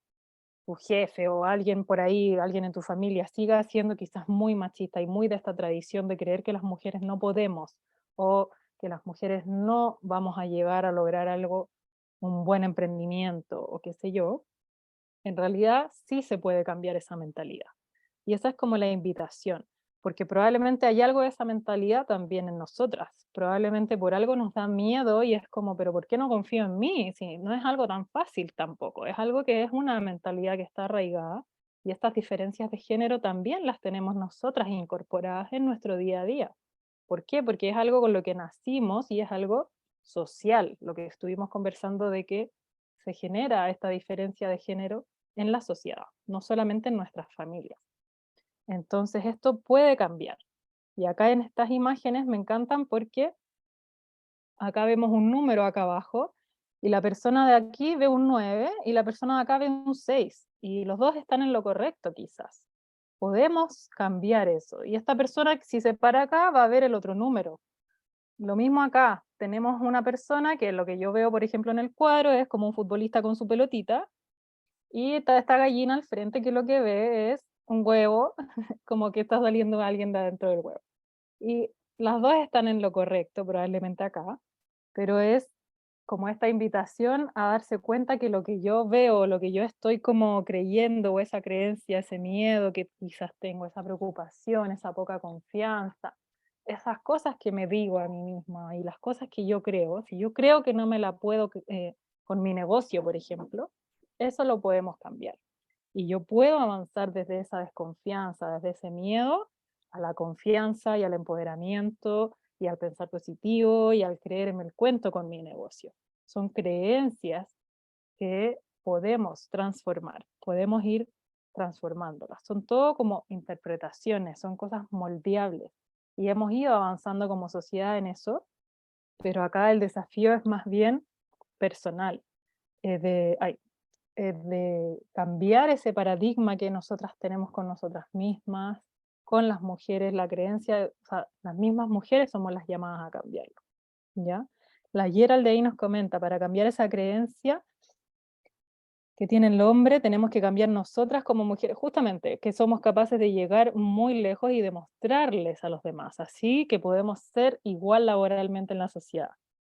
tu jefe o alguien por ahí, alguien en tu familia siga siendo quizás muy machista y muy de esta tradición de creer que las mujeres no podemos, o que las mujeres no vamos a llegar a lograr algo, un buen emprendimiento o qué sé yo, en realidad sí se puede cambiar esa mentalidad. Y esa es como la invitación, porque probablemente hay algo de esa mentalidad también en nosotras. Probablemente por algo nos da miedo y es como, pero ¿por qué no confío en mí? Si no es algo tan fácil tampoco, es algo que es una mentalidad que está arraigada, y estas diferencias de género también las tenemos nosotras incorporadas en nuestro día a día. ¿Por qué? Porque es algo con lo que nacimos y es algo social, lo que estuvimos conversando de que se genera esta diferencia de género en la sociedad, no solamente en nuestras familias. Entonces esto puede cambiar. Y acá en estas imágenes me encantan porque acá vemos un número acá abajo, y la persona de aquí ve un 9 y la persona de acá ve un 6, y los dos están en lo correcto quizás. Podemos cambiar eso. Y esta persona, si se para acá, va a ver el otro número. Lo mismo acá, tenemos una persona que lo que yo veo, por ejemplo, en el cuadro es como un futbolista con su pelotita, y está esta gallina al frente que lo que ve es un huevo, como que está saliendo alguien de adentro del huevo. Y las dos están en lo correcto, probablemente acá, pero es como esta invitación a darse cuenta que lo que yo veo, lo que yo estoy como creyendo, o esa creencia, ese miedo que quizás tengo, esa preocupación, esa poca confianza, esas cosas que me digo a mí misma y las cosas que yo creo, si yo creo que no me la puedo con mi negocio, por ejemplo, eso lo podemos cambiar. Y yo puedo avanzar desde esa desconfianza, desde ese miedo, a la confianza y al empoderamiento y al pensar positivo y al creerme el cuento con mi negocio. Son creencias que podemos transformar, podemos ir transformándolas. Son todo como interpretaciones, son cosas moldeables. Y hemos ido avanzando como sociedad en eso, pero acá el desafío es más bien personal, de cambiar ese paradigma que nosotras tenemos con nosotras mismas, con las mujeres, la creencia, o sea, las mismas mujeres somos las llamadas a cambiarlo, ¿ya? La Gerald de ahí nos comenta, para cambiar esa creencia que tiene el hombre, tenemos que cambiar nosotras como mujeres, justamente, que somos capaces de llegar muy lejos y demostrarles a los demás, así que podemos ser igual laboralmente en la sociedad.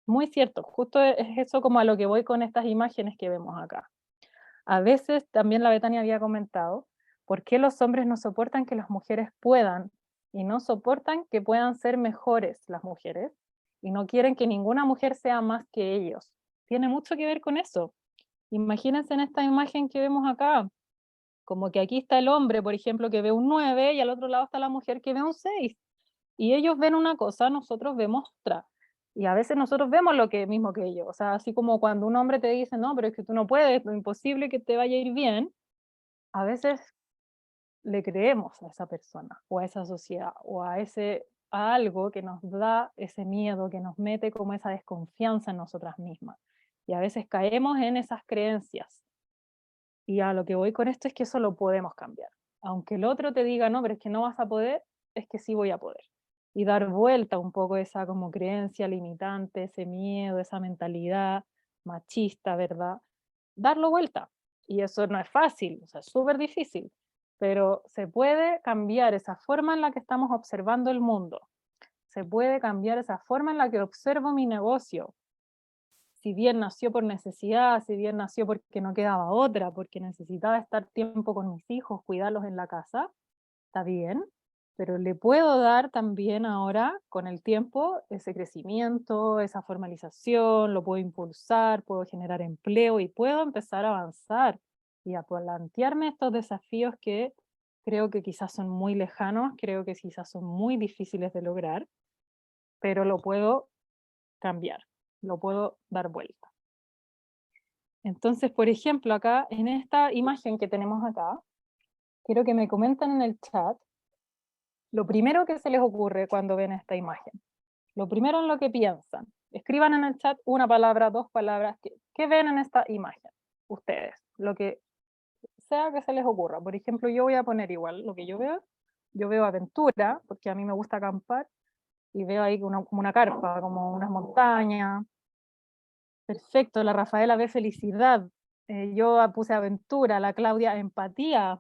Muy cierto, justo es eso como a lo que voy con estas imágenes que vemos acá. A veces, también la Betania había comentado, ¿por qué los hombres no soportan que las mujeres puedan y no soportan que puedan ser mejores las mujeres y no quieren que ninguna mujer sea más que ellos? Tiene mucho que ver con eso. Imagínense en esta imagen que vemos acá, como que aquí está el hombre, por ejemplo, que ve un 9 y al otro lado está la mujer que ve un 6. Y ellos ven una cosa, nosotros vemos otra. Y a veces nosotros vemos lo que mismo que ellos. O sea, así como cuando un hombre te dice, no, pero es que tú no puedes, es imposible que te vaya a ir bien, a veces le creemos a esa persona, o a esa sociedad, o a algo que nos da ese miedo, que nos mete como esa desconfianza en nosotras mismas. Y a veces caemos en esas creencias. Y a lo que voy con esto es que eso lo podemos cambiar. Aunque el otro te diga, no, pero es que no vas a poder, es que sí voy a poder. Y dar vuelta un poco esa como creencia limitante, ese miedo, esa mentalidad machista, ¿verdad? Darlo vuelta. Y eso no es fácil, o sea, es súper difícil, pero se puede cambiar esa forma en la que estamos observando el mundo. Se puede cambiar esa forma en la que observo mi negocio, si bien nació por necesidad, si bien nació porque no quedaba otra, porque necesitaba estar tiempo con mis hijos, cuidarlos en la casa, está bien, pero le puedo dar también ahora, con el tiempo, ese crecimiento, esa formalización, lo puedo impulsar, puedo generar empleo y puedo empezar a avanzar y a plantearme estos desafíos que creo que quizás son muy lejanos, creo que quizás son muy difíciles de lograr, pero lo puedo cambiar, lo puedo dar vuelta. Entonces, por ejemplo, acá, en esta imagen que tenemos acá, quiero que me comenten en el chat lo primero que se les ocurre cuando ven esta imagen. Lo primero en lo que piensan. Escriban en el chat una palabra, dos palabras. ¿Qué ven en esta imagen? Ustedes, lo que sea que se les ocurra. Por ejemplo, yo voy a poner igual lo que yo veo. Yo veo aventura, porque a mí me gusta acampar, y veo ahí como una carpa, como unas montañas. Perfecto, la Rafaela ve felicidad. Yo puse aventura, la Claudia empatía,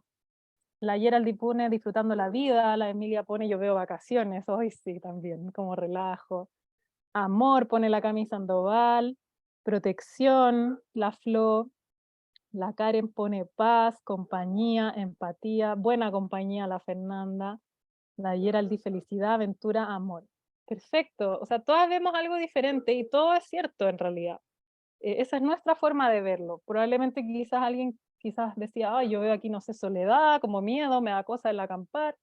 la Geraldine pone disfrutando la vida, la Emilia pone yo veo vacaciones, hoy sí también, como relajo. Amor pone la Cami Sandoval, protección, la Flo, la Karen pone paz, compañía, empatía, buena compañía, la Fernanda, la Geraldine felicidad, aventura, amor. Perfecto, o sea, todas vemos algo diferente y todo es cierto en realidad. Esa es nuestra forma de verlo. Probablemente quizás alguien decía, ay, yo veo aquí, no sé, soledad, como miedo, me da cosa el acampar.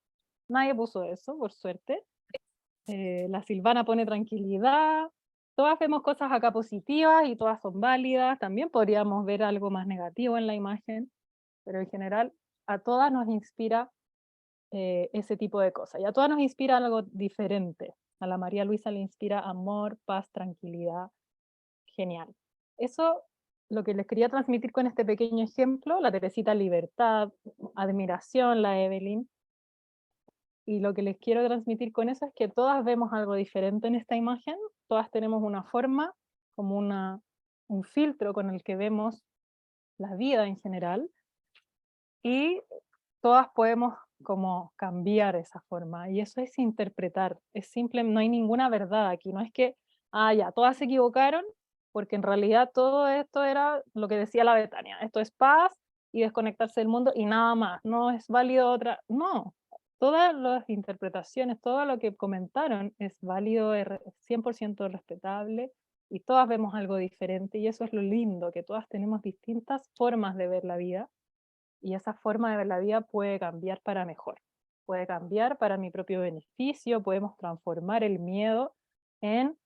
Nadie puso eso, por suerte. La Silvana pone tranquilidad. Todas vemos cosas acá positivas y todas son válidas. También podríamos ver algo más negativo en la imagen, pero en general a todas nos inspira ese tipo de cosas. Y a todas nos inspira algo diferente. A la María Luisa le inspira amor, paz, tranquilidad. Genial. Eso lo que les quería transmitir con este pequeño ejemplo, la Teresita libertad, admiración, la Evelyn, y lo que les quiero transmitir con eso es que todas vemos algo diferente en esta imagen, todas tenemos una forma, como un filtro con el que vemos la vida en general, y todas podemos como cambiar esa forma, y eso es interpretar, es simple, no hay ninguna verdad aquí, no es que, ya, todas se equivocaron, porque en realidad todo esto era lo que decía la Betania, esto es paz y desconectarse del mundo y nada más, no es válido otra, no, todas las interpretaciones, todo lo que comentaron es válido, es 100% respetable, y todas vemos algo diferente, y eso es lo lindo, que todas tenemos distintas formas de ver la vida, y esa forma de ver la vida puede cambiar para mejor, puede cambiar para mi propio beneficio, podemos transformar el miedo en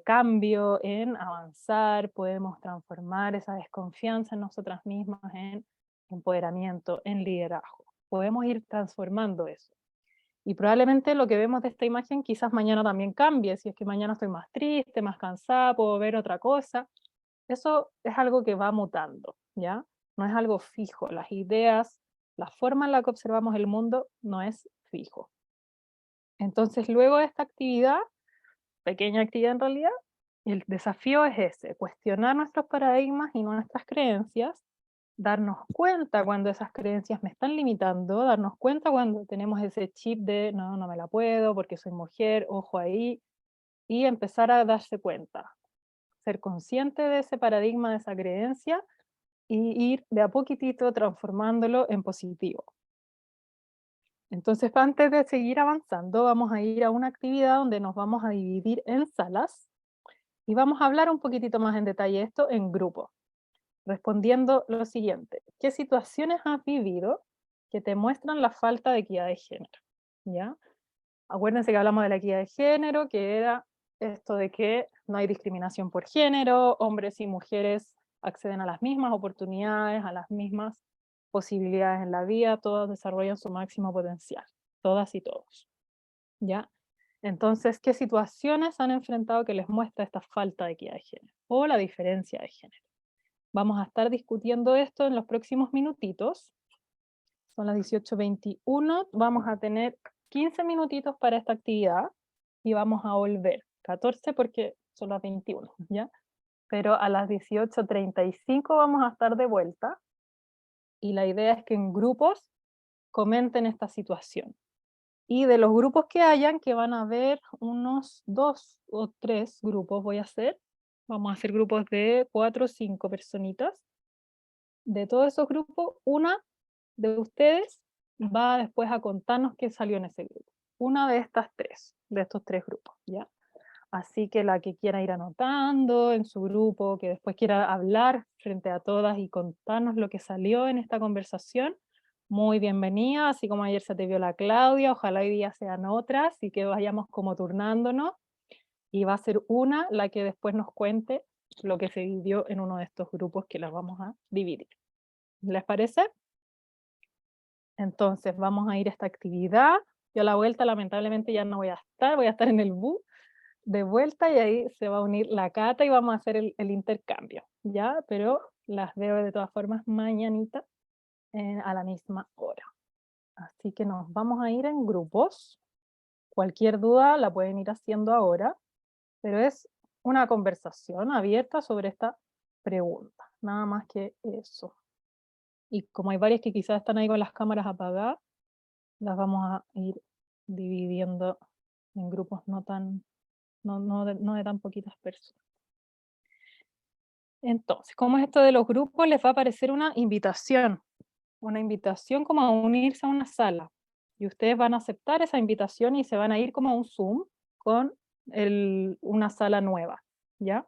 cambio, en avanzar, podemos transformar esa desconfianza en nosotras mismas en empoderamiento, en liderazgo. Podemos ir transformando eso. Y probablemente lo que vemos de esta imagen quizás mañana también cambie, si es que mañana estoy más triste, más cansada, puedo ver otra cosa. Eso es algo que va mutando, ¿ya? No es algo fijo. Las ideas, la forma en la que observamos el mundo no es fijo. Entonces, luego de esta actividad, pequeña actividad en realidad, el desafío es ese, cuestionar nuestros paradigmas y nuestras creencias, darnos cuenta cuando esas creencias me están limitando, darnos cuenta cuando tenemos ese chip de no, no me la puedo porque soy mujer, ojo ahí, y empezar a darse cuenta, ser consciente de ese paradigma, de esa creencia, y ir de a poquitito transformándolo en positivo. Entonces, antes de seguir avanzando, vamos a ir a una actividad donde nos vamos a dividir en salas, y vamos a hablar un poquitito más en detalle esto en grupo, respondiendo lo siguiente: ¿qué situaciones has vivido que te muestran la falta de equidad de género? ¿Ya? Acuérdense que hablamos de la equidad de género, que era esto de que no hay discriminación por género, hombres y mujeres acceden a las mismas oportunidades, a las mismas posibilidades en la vida, todos desarrollan su máximo potencial, todas y todos. ¿Ya? Entonces, ¿qué situaciones han enfrentado que les muestra esta falta de equidad de género o la diferencia de género? Vamos a estar discutiendo esto en los próximos minutitos. Son las 18:21, vamos a tener 15 minutitos para esta actividad y vamos a volver. 14 porque son las 21, ¿ya? Pero a las 18:35 vamos a estar de vuelta, y la idea es que en grupos comenten esta situación. Y de los grupos que hayan, que van a haber unos 2 o 3 grupos voy a hacer. Vamos a hacer grupos de 4 o 5 personitas. De todos esos grupos, una de ustedes va después a contarnos qué salió en ese grupo. Una de estas tres, de estos 3 grupos, ¿ya? Así que la que quiera ir anotando en su grupo, que después quiera hablar frente a todas y contarnos lo que salió en esta conversación, muy bienvenida, así como ayer se te vio la Claudia, ojalá hoy día sean otras y que vayamos como turnándonos, y va a ser una la que después nos cuente lo que se vivió en uno de estos grupos que las vamos a dividir. ¿Les parece? Entonces vamos a ir a esta actividad. Yo a la vuelta lamentablemente ya no voy a estar en el bus de vuelta, y ahí se va a unir la Cata y vamos a hacer el intercambio, ¿ya? Pero las veo de todas formas mañanita a la misma hora. Así que nos vamos a ir en grupos. Cualquier duda la pueden ir haciendo ahora, pero es una conversación abierta sobre esta pregunta, nada más que eso. Y como hay varias que quizás están ahí con las cámaras apagadas, las vamos a ir dividiendo en grupos no de tan poquitas personas. Entonces, ¿cómo es esto de los grupos? Les va a aparecer una invitación como a unirse a una sala. Y ustedes van a aceptar esa invitación y se van a ir como a un Zoom con una sala nueva, ¿ya?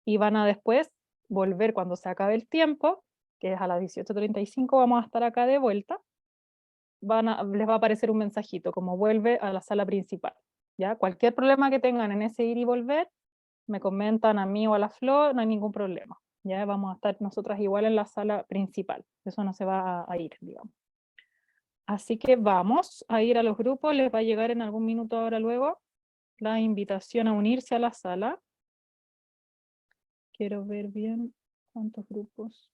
Y van a después volver cuando se acabe el tiempo, que es a las 18:35, vamos a estar acá de vuelta. Les va a aparecer un mensajito como vuelve a la sala principal, ¿ya? Cualquier problema que tengan en ese ir y volver, me comentan a mí o a la Flor, no hay ningún problema. Ya vamos a estar nosotras igual en la sala principal, eso no se va a ir, digamos. Así que vamos a ir a los grupos, les va a llegar en algún minuto ahora luego la invitación a unirse a la sala. Quiero ver bien cuántos grupos.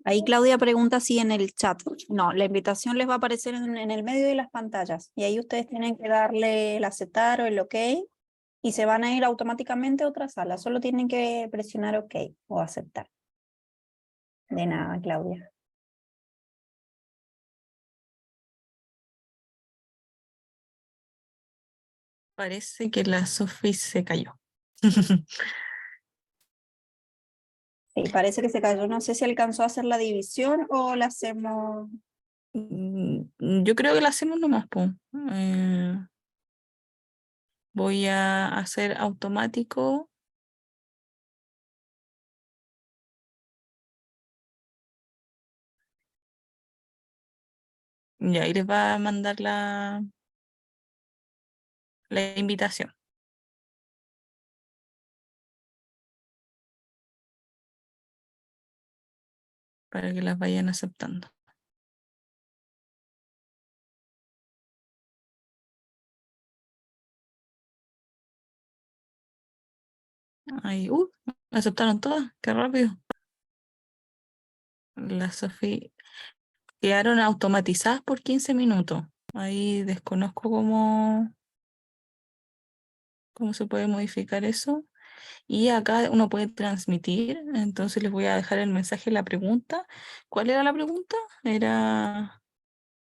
Ahí Claudia pregunta si en el chat. No, la invitación les va a aparecer en el medio de las pantallas, y ahí ustedes tienen que darle el aceptar o el OK, y se van a ir automáticamente a otra sala. Solo tienen que presionar OK o aceptar. De nada, Claudia. Parece que la Sofi se cayó. Sí, parece que se cayó. No sé si alcanzó a hacer la división o la hacemos. Yo creo que la hacemos nomás, po. Voy a hacer automático. Y ahí les va a mandar la invitación para que las vayan aceptando. Ahí, me aceptaron todas, qué rápido. La Sofía quedaron automatizadas por 15 minutos. Ahí desconozco cómo se puede modificar eso. Y acá uno puede transmitir, entonces les voy a dejar el mensaje, la pregunta. ¿Cuál era la pregunta? Era...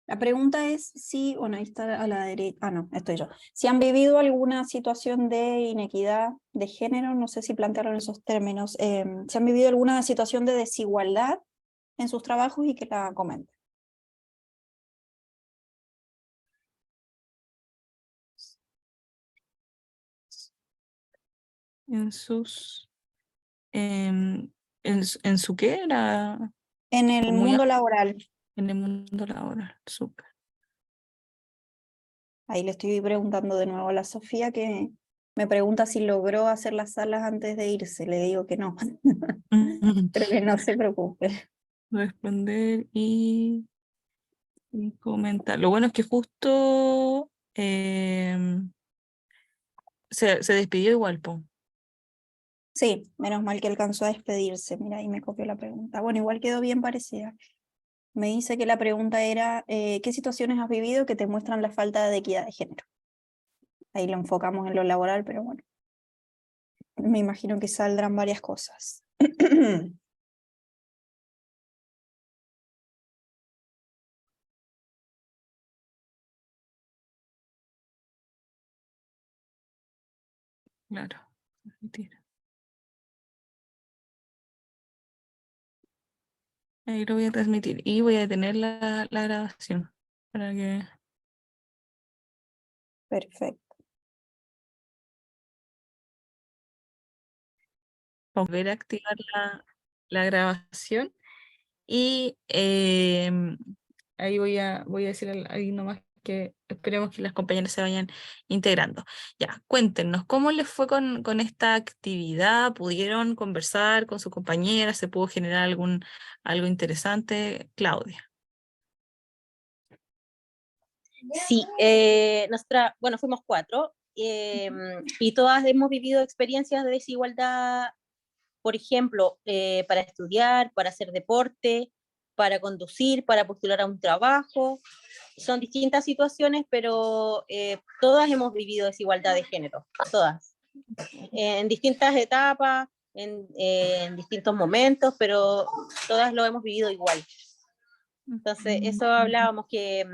La pregunta es si, bueno, ahí está a la derecha, no, estoy yo. Si han vivido alguna situación de inequidad de género, no sé si plantearon esos términos, si han vivido alguna situación de desigualdad en sus trabajos y que la comenten. En sus... ¿en su qué era? En el Muy mundo laboral, en el mundo laboral, súper. ahí le estoy preguntando de nuevo a la Sofía que me pregunta si logró hacer las salas antes de irse, le digo que no, pero que no se preocupe. Responder y comentar. Lo bueno es que justo se despidió igual, po. Sí, menos mal que alcanzó a despedirse, mira, ahí me copió la pregunta. Bueno, igual quedó bien parecida. Me dice que la pregunta era, ¿qué situaciones has vivido que te muestran la falta de equidad de género? Ahí lo enfocamos en lo laboral, pero bueno, me imagino que saldrán varias cosas. Claro. Mentira. Ahí lo voy a transmitir y voy a detener la grabación para que... Perfecto. volver a activar la grabación y ahí voy a decir ahí nomás que esperemos que las compañeras se vayan integrando. Ya, cuéntenos, ¿cómo les fue con esta actividad? ¿Pudieron conversar con sus compañeras? ¿Se pudo generar algo interesante? Claudia. Sí, bueno, fuimos 4 y todas hemos vivido experiencias de desigualdad, por ejemplo, para estudiar, para hacer deporte, para conducir, para postular a un trabajo. Son distintas situaciones, pero todas hemos vivido desigualdad de género, todas, en distintas etapas, en distintos momentos, pero todas lo hemos vivido igual. Entonces, eso hablábamos que,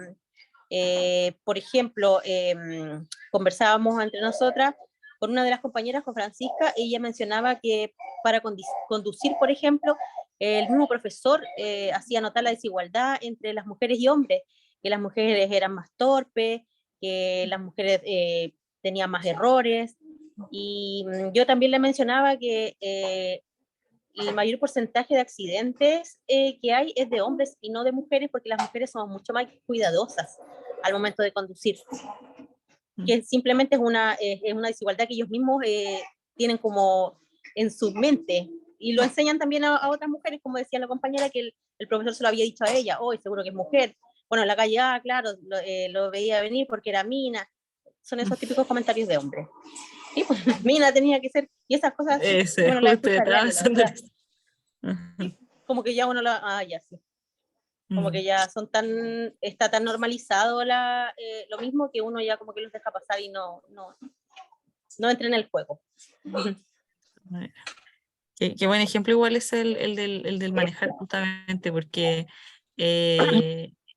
por ejemplo, conversábamos entre nosotras con una de las compañeras, con Francisca, ella mencionaba que para conducir, por ejemplo, el mismo profesor hacía notar la desigualdad entre las mujeres y hombres, que las mujeres eran más torpes, que las mujeres tenían más errores, y yo también le mencionaba que el mayor porcentaje de accidentes que hay es de hombres y no de mujeres, porque las mujeres somos mucho más cuidadosas al momento de conducir, que simplemente es una desigualdad que ellos mismos tienen como en su mente, y lo enseñan también a otras mujeres, como decía la compañera, que el profesor se lo había dicho a ella, hoy seguro que es mujer, bueno, en la calle, claro, lo veía venir porque era mina, son esos típicos comentarios de hombres. Y pues, mina tenía que ser, y esas cosas, Ese, bueno, las justo escucha detrás. diario, como que ya uno ya sí. Como que ya está tan normalizado lo mismo que uno ya como que los deja pasar y no entra en el juego. Qué buen ejemplo igual es el del manejar justamente, porque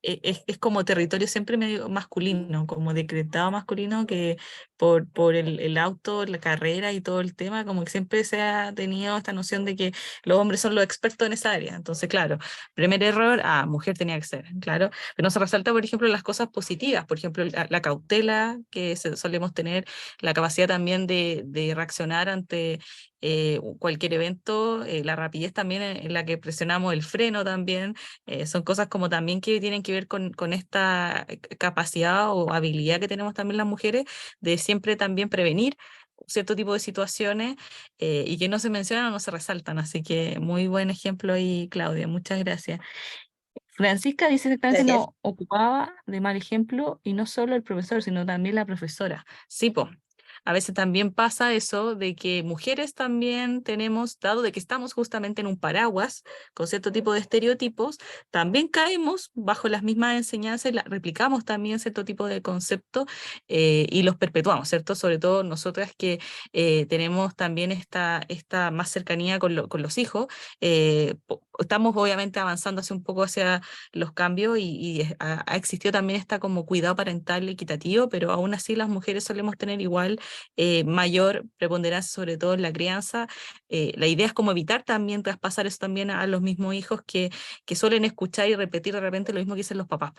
es como territorio siempre medio masculino, como decretado masculino, que por el auto, la carrera y todo el tema, como que siempre se ha tenido esta noción de que los hombres son los expertos en esa área. Entonces, claro, primer error, mujer tenía que ser, claro, pero no se resalta, por ejemplo, las cosas positivas, por ejemplo, la cautela que solemos tener, la capacidad también de reaccionar ante cualquier evento, la rapidez también en la que presionamos el freno también, son cosas como también que tienen que ver con esta capacidad o habilidad que tenemos también las mujeres de siempre también prevenir cierto tipo de situaciones y que no se mencionan o no se resaltan. Así que muy buen ejemplo ahí, Claudia, muchas gracias. Francisca dice exactamente Gracias. no ocupaba de mal ejemplo y no solo el profesor, sino también la profesora. Sí, po. A veces también pasa eso de que mujeres también tenemos, dado de que estamos justamente en un paraguas con cierto tipo de estereotipos, también caemos bajo las mismas enseñanzas y replicamos también cierto tipo de conceptos y los perpetuamos, ¿cierto? Sobre todo nosotras que tenemos también esta más cercanía con los hijos, estamos obviamente avanzando hacia un poco hacia los cambios y ha existido también esta como cuidado parental equitativo, pero aún así las mujeres solemos tener igual mayor preponderancia, sobre todo en la crianza. La idea es como evitar también traspasar eso también a los mismos hijos que suelen escuchar y repetir de repente lo mismo que dicen los papás.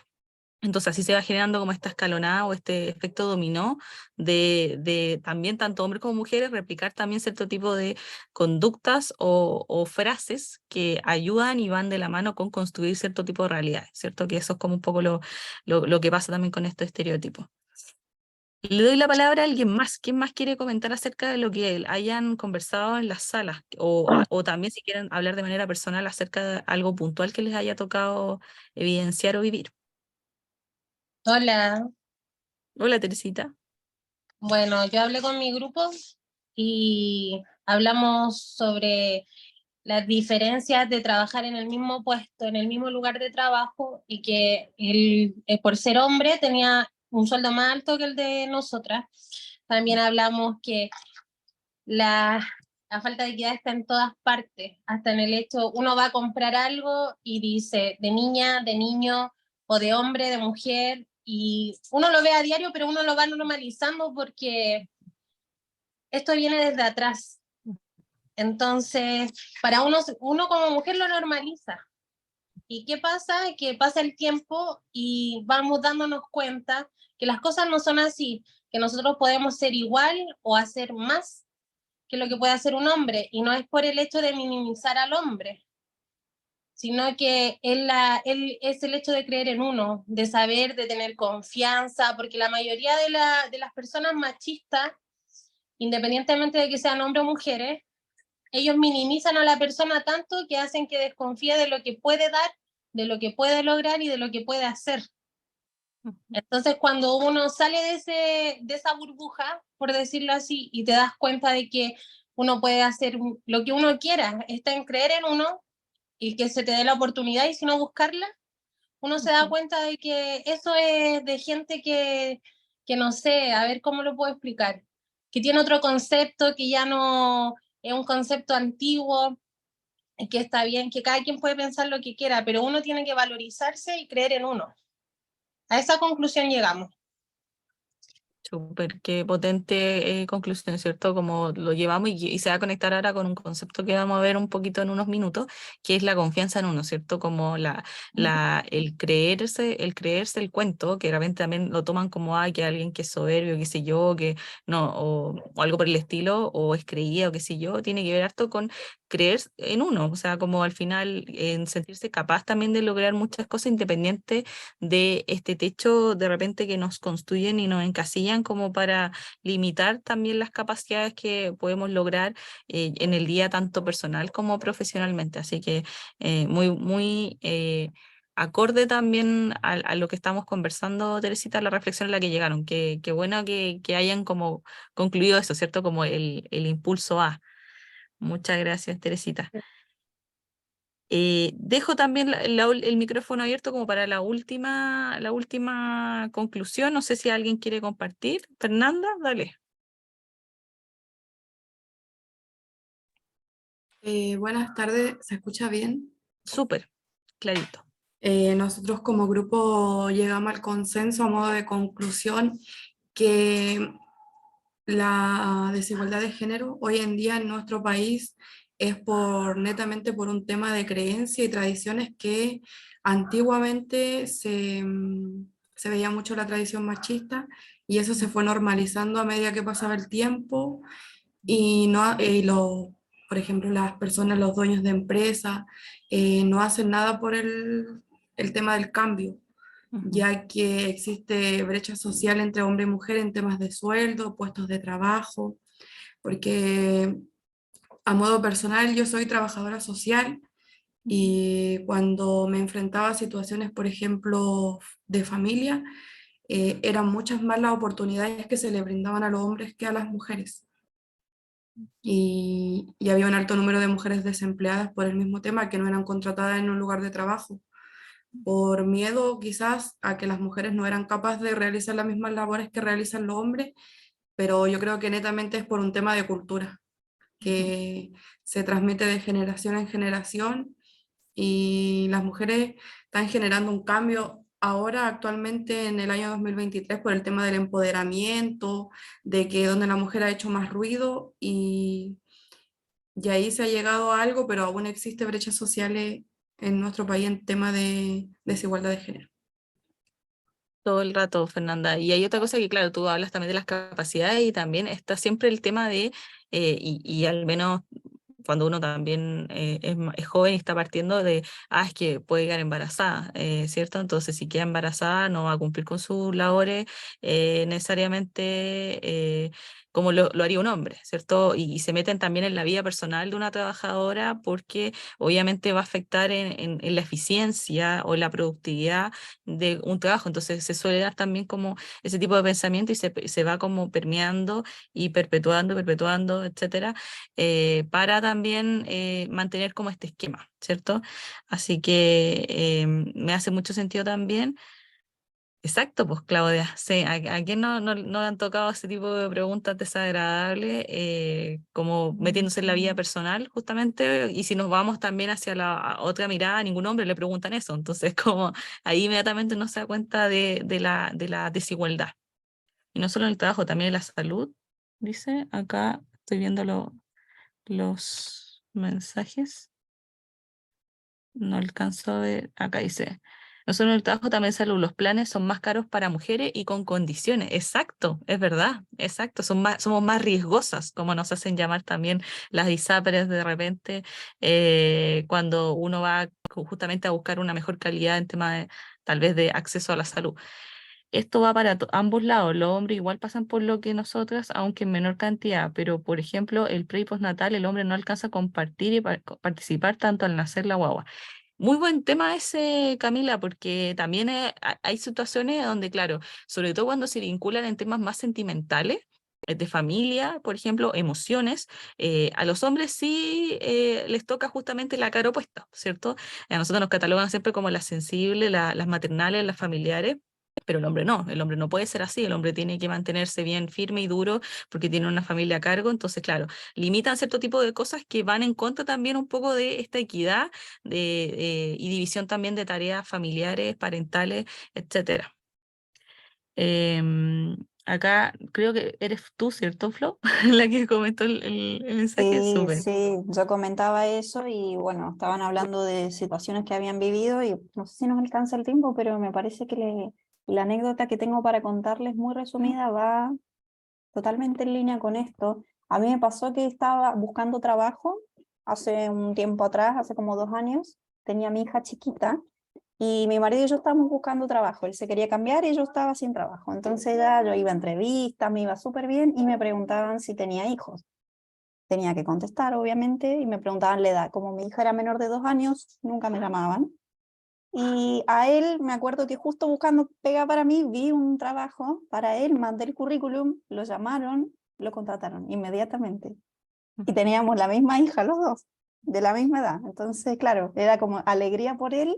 Entonces así se va generando como esta escalonada o este efecto dominó de también tanto hombres como mujeres replicar también cierto tipo de conductas o frases que ayudan y van de la mano con construir cierto tipo de realidades, ¿cierto? Que eso es como un poco lo que pasa también con estos estereotipos. Le doy la palabra a alguien más. ¿Quién más quiere comentar acerca de lo que hayan conversado en las salas? O también si quieren hablar de manera personal acerca de algo puntual que les haya tocado evidenciar o vivir. Hola, Hola, Teresita. bueno, yo hablé con mi grupo y hablamos sobre las diferencias de trabajar en el mismo puesto, en el mismo lugar de trabajo y que él, por ser hombre, tenía un sueldo más alto que el de nosotras. También hablamos que la, la falta de equidad está en todas partes, hasta en el hecho, uno va a comprar algo y dice de niña, de niño, o de hombre, de mujer, y uno lo ve a diario, pero uno lo va normalizando porque esto viene desde atrás. Entonces, para uno como mujer lo normaliza. ¿Y qué pasa? Que pasa el tiempo y vamos dándonos cuenta que las cosas no son así, que nosotros podemos ser igual o hacer más que lo que puede hacer un hombre, y no es por el hecho de minimizar al hombre, sino que él es el hecho de creer en uno, de saber, de tener confianza, porque la mayoría de las personas machistas, independientemente de que sean hombres o mujeres, ellos minimizan a la persona tanto que hacen que desconfíe de lo que puede dar, de lo que puede lograr y de lo que puede hacer. Entonces, cuando uno sale de esa burbuja, por decirlo así, y te das cuenta de que uno puede hacer lo que uno quiera, está en creer en uno y que se te dé la oportunidad y si no buscarla, uno se da cuenta de que eso es de gente que no sé, a ver cómo lo puedo explicar, que tiene otro concepto, que ya no es un concepto antiguo, que está bien, que cada quien puede pensar lo que quiera, pero uno tiene que valorizarse y creer en uno. A esa conclusión llegamos. Súper, qué potente conclusión, ¿cierto? Como lo llevamos y se va a conectar ahora con un concepto que vamos a ver un poquito en unos minutos, que es la confianza en uno, ¿cierto? Como el creerse el cuento, que de repente también lo toman como, que alguien que es soberbio, qué sé yo, que no, o algo por el estilo, o es creído, qué sé yo, tiene que ver harto con creer en uno, o sea, como al final en sentirse capaz también de lograr muchas cosas independiente de este techo de repente que nos construyen y nos encasillan como para limitar también las capacidades que podemos lograr en el día tanto personal como profesionalmente. Así que muy acorde también a lo que estamos conversando, Teresita, la reflexión a la que llegaron. Qué bueno que hayan como concluido eso, ¿cierto? Como el impulso A. Muchas gracias, Teresita. Dejo también el micrófono abierto como para la última conclusión. No sé si alguien quiere compartir. Fernanda, dale. Buenas tardes, ¿se escucha bien? Súper, clarito. Nosotros como grupo llegamos al consenso a modo de conclusión que la desigualdad de género hoy en día en nuestro país es netamente por un tema de creencia y tradiciones que antiguamente se veía mucho la tradición machista y eso se fue normalizando a medida que pasaba el tiempo y no, por ejemplo, las personas, los dueños de empresas, no hacen nada por el tema del cambio, ya que existe brecha social entre hombre y mujer en temas de sueldo, puestos de trabajo, porque a modo personal yo soy trabajadora social y cuando me enfrentaba a situaciones, por ejemplo, de familia, eran muchas más las oportunidades que se le brindaban a los hombres que a las mujeres. Y había un alto número de mujeres desempleadas por el mismo tema, que no eran contratadas en un lugar de trabajo, por miedo quizás a que las mujeres no eran capaces de realizar las mismas labores que realizan los hombres, pero yo creo que netamente es por un tema de cultura, que se transmite de generación en generación y las mujeres están generando un cambio ahora actualmente en el año 2023 por el tema del empoderamiento, de que donde la mujer ha hecho más ruido y ahí se ha llegado a algo, pero aún existe brechas sociales en nuestro país en tema de desigualdad de género. Todo el rato, Fernanda. Y hay otra cosa que, claro, tú hablas también de las capacidades y también está siempre el tema de, y al menos cuando uno también es joven y está partiendo de, es que puede quedar embarazada, ¿cierto? Entonces, si queda embarazada, no va a cumplir con sus labores necesariamente como lo haría un hombre, ¿cierto? Y se meten también en la vida personal de una trabajadora porque obviamente va a afectar en la eficiencia o la productividad de un trabajo. Entonces, se suele dar también como ese tipo de pensamiento y se va como permeando y perpetuando, etcétera, para también mantener como este esquema, ¿cierto? Así que me hace mucho sentido también. Exacto, pues Claudia, sí, ¿a quién no le han tocado ese tipo de preguntas desagradables, como metiéndose en la vida personal justamente? Y si nos vamos también hacia la otra mirada, a ningún hombre le preguntan eso, entonces como ahí inmediatamente uno se da cuenta de la desigualdad. Y no solo en el trabajo, también en la salud, dice, acá estoy viendo los mensajes, no alcanzo a ver, acá dice, no solo en el trabajo, también en salud, los planes son más caros para mujeres y con condiciones, exacto, es verdad, exacto, somos más riesgosas, como nos hacen llamar también las ISAPRES de repente, cuando uno va justamente a buscar una mejor calidad en tema de, tal vez de acceso a la salud. Esto va para ambos lados. Los hombres igual pasan por lo que nosotras, aunque en menor cantidad, pero por ejemplo, el pre y postnatal, el hombre no alcanza a compartir y participar tanto al nacer la guagua. Muy buen tema ese, Camila, porque también hay situaciones donde, claro, sobre todo cuando se vinculan en temas más sentimentales, de familia, por ejemplo, emociones, a los hombres sí les toca justamente la cara opuesta, ¿cierto? A nosotros nos catalogan siempre como las sensibles, las maternales, las familiares. Pero el hombre no puede ser así, el hombre tiene que mantenerse bien firme y duro porque tiene una familia a cargo, entonces claro, limitan cierto tipo de cosas que van en contra también un poco de esta equidad y división también de tareas familiares, parentales, etcétera. Acá creo que eres tú, ¿cierto, Flo? La que comentó el mensaje, Sí, súper. sí, yo comentaba eso y bueno, estaban hablando de situaciones que habían vivido y no sé si nos alcanza el tiempo, pero me parece que la anécdota que tengo para contarles muy resumida va totalmente en línea con esto. A mí me pasó que estaba buscando trabajo hace un tiempo atrás, hace como 2 años, tenía a mi hija chiquita y mi marido y yo estábamos buscando trabajo, él se quería cambiar y yo estaba sin trabajo, entonces ya yo iba a entrevistas, me iba súper bien y me preguntaban si tenía hijos. Tenía que contestar, obviamente, y me preguntaban la edad. Como mi hija era menor de 2 años, nunca me llamaban. Y a él, me acuerdo que justo buscando pega para mí, vi un trabajo para él, mandé el currículum, lo llamaron, lo contrataron inmediatamente. Y teníamos la misma hija los dos, de la misma edad. Entonces, claro, era como alegría por él,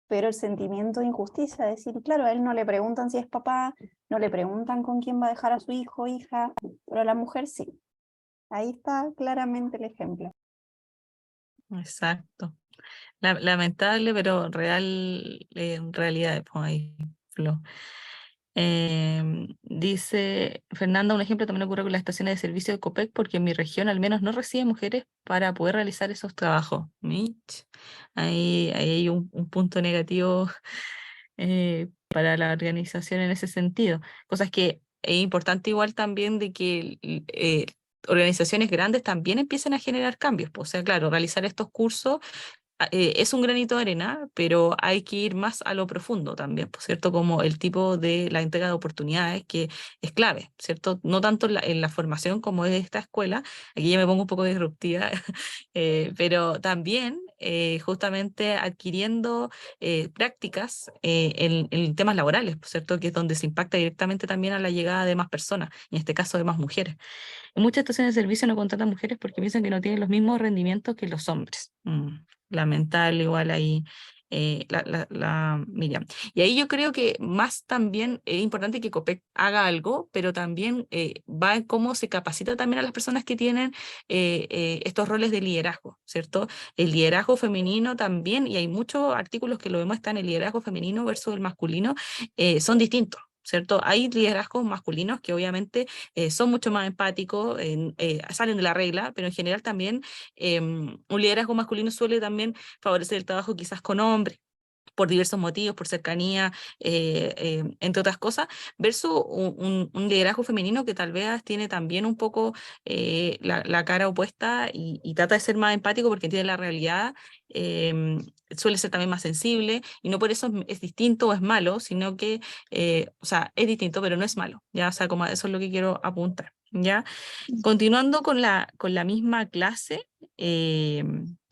pero el sentimiento de injusticia, decir, claro, a él no le preguntan si es papá, no le preguntan con quién va a dejar a su hijo o hija, pero a la mujer sí. Ahí está claramente el ejemplo. Exacto. Lamentable, pero real, en realidad, pues ahí, Flo. Dice Fernanda, un ejemplo también ocurre con las estaciones de servicio de Copec, porque en mi región al menos no recibe mujeres para poder realizar esos trabajos. Mitch, ahí hay un punto negativo para la organización en ese sentido. Cosas que es importante igual también de que organizaciones grandes también empiecen a generar cambios. Pues, o sea, claro, realizar estos cursos es un granito de arena, pero hay que ir más a lo profundo también, ¿por cierto? Como el tipo de la entrega de oportunidades que es clave, ¿cierto? No tanto en la formación como es esta escuela, aquí ya me pongo un poco disruptiva, pero también justamente adquiriendo prácticas en temas laborales, ¿por cierto? Que es donde se impacta directamente también a la llegada de más personas, en este caso de más mujeres. En muchas estaciones de servicio no contratan mujeres porque piensan que no tienen los mismos rendimientos que los hombres. Lamentable igual ahí, Miriam. Y ahí yo creo que más también es importante que COPEC haga algo, pero también va en cómo se capacita también a las personas que tienen estos roles de liderazgo, ¿cierto? El liderazgo femenino también, y hay muchos artículos que lo demuestran, el liderazgo femenino versus el masculino son distintos. ¿Cierto? Hay liderazgos masculinos que obviamente son mucho más empáticos, salen de la regla, pero en general también un liderazgo masculino suele también favorecer el trabajo quizás con hombres, por diversos motivos, por cercanía, entre otras cosas, versus un liderazgo femenino que tal vez tiene también un poco la cara opuesta y trata de ser más empático porque entiende la realidad, suele ser también más sensible, y no por eso es distinto o es malo, sino que, o sea, es distinto, pero no es malo, ¿ya? O sea, como eso es lo que quiero apuntar, ¿ya? Continuando con la misma clase, que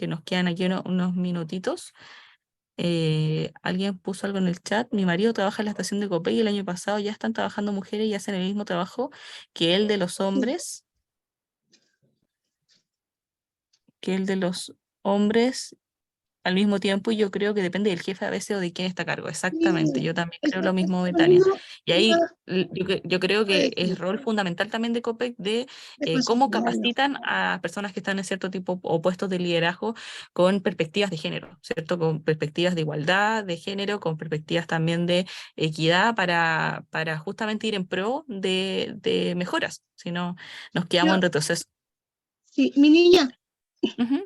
nos quedan aquí unos minutitos. Alguien puso algo en el chat. Mi marido trabaja en la estación de Copey y el año pasado ya están trabajando mujeres y hacen el mismo trabajo que el de los hombres, al mismo tiempo, y yo creo que depende del jefe a veces o de quién está a cargo. Exactamente, yo también creo lo mismo, Betania. Y ahí yo creo que es rol fundamental también de COPEC de cómo capacitan a personas que están en cierto tipo o puestos de liderazgo con perspectivas de género, ¿cierto? Con perspectivas de igualdad de género, con perspectivas también de equidad para justamente ir en pro de mejoras, si no nos quedamos en retroceso. Sí, mi niña, Ujú.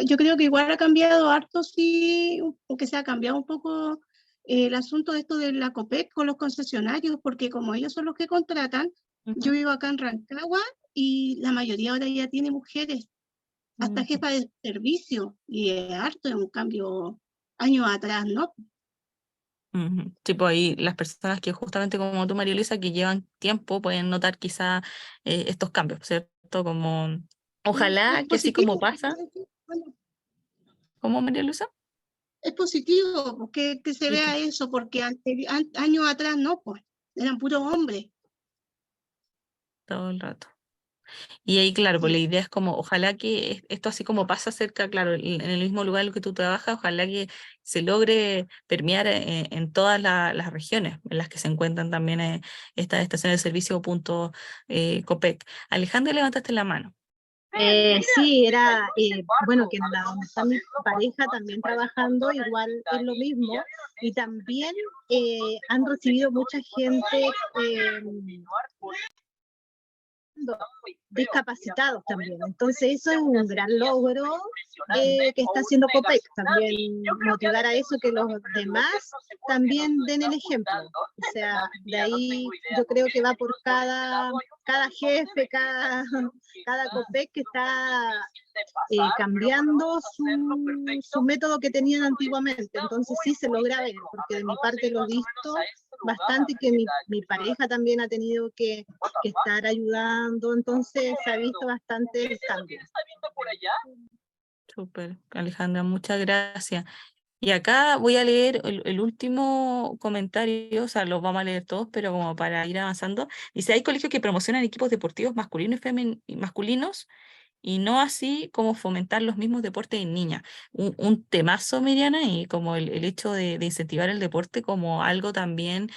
yo creo que igual ha cambiado harto, sí, porque se ha cambiado un poco el asunto de esto de la COPEC con los concesionarios, porque como ellos son los que contratan, yo vivo acá en Rancagua y la mayoría ahora ya tiene mujeres, hasta jefa de servicio, y es harto, es un cambio años atrás, ¿no? Tipo ahí las personas que justamente como tú, María Luisa, que llevan tiempo, pueden notar quizá estos cambios, ¿cierto? Como, ojalá Es que así como positivo, pasa, bueno, ¿cómo, María Luisa? es positivo que se Sí, vea eso, porque años atrás no, pues, eran puros hombres. todo el rato. Y ahí, claro, pues la Sí. idea es como, ojalá que esto así como pasa cerca, claro, en el mismo lugar en el que tú trabajas, ojalá que se logre permear en todas las regiones en las que se encuentran también estas estaciones de servicio o puntos COPEC. Alejandra, levantaste la mano. Sí, era, bueno, que en la donde está mi pareja también trabajando, igual es lo mismo, y también han recibido mucha gente discapacitados también. Entonces eso es un gran logro que está haciendo COPEC, también motivar a eso, que los demás también den el ejemplo. O sea, de ahí yo creo que va por cada jefe, cada COPEC que está cambiando su método que tenían antiguamente. Entonces sí se logra ver, porque de mi parte lo he visto bastante, que mi pareja también ha tenido que estar ayudando, entonces se ha visto bastante el cambio. Súper, Alejandra, muchas gracias. Y acá voy a leer el último comentario, o sea, los vamos a leer todos, pero como para ir avanzando. Dice, hay colegios que promocionan equipos deportivos masculinos y masculinos y no así como fomentar los mismos deportes en niñas. Un temazo, Miriana, y como el hecho de incentivar el deporte como algo también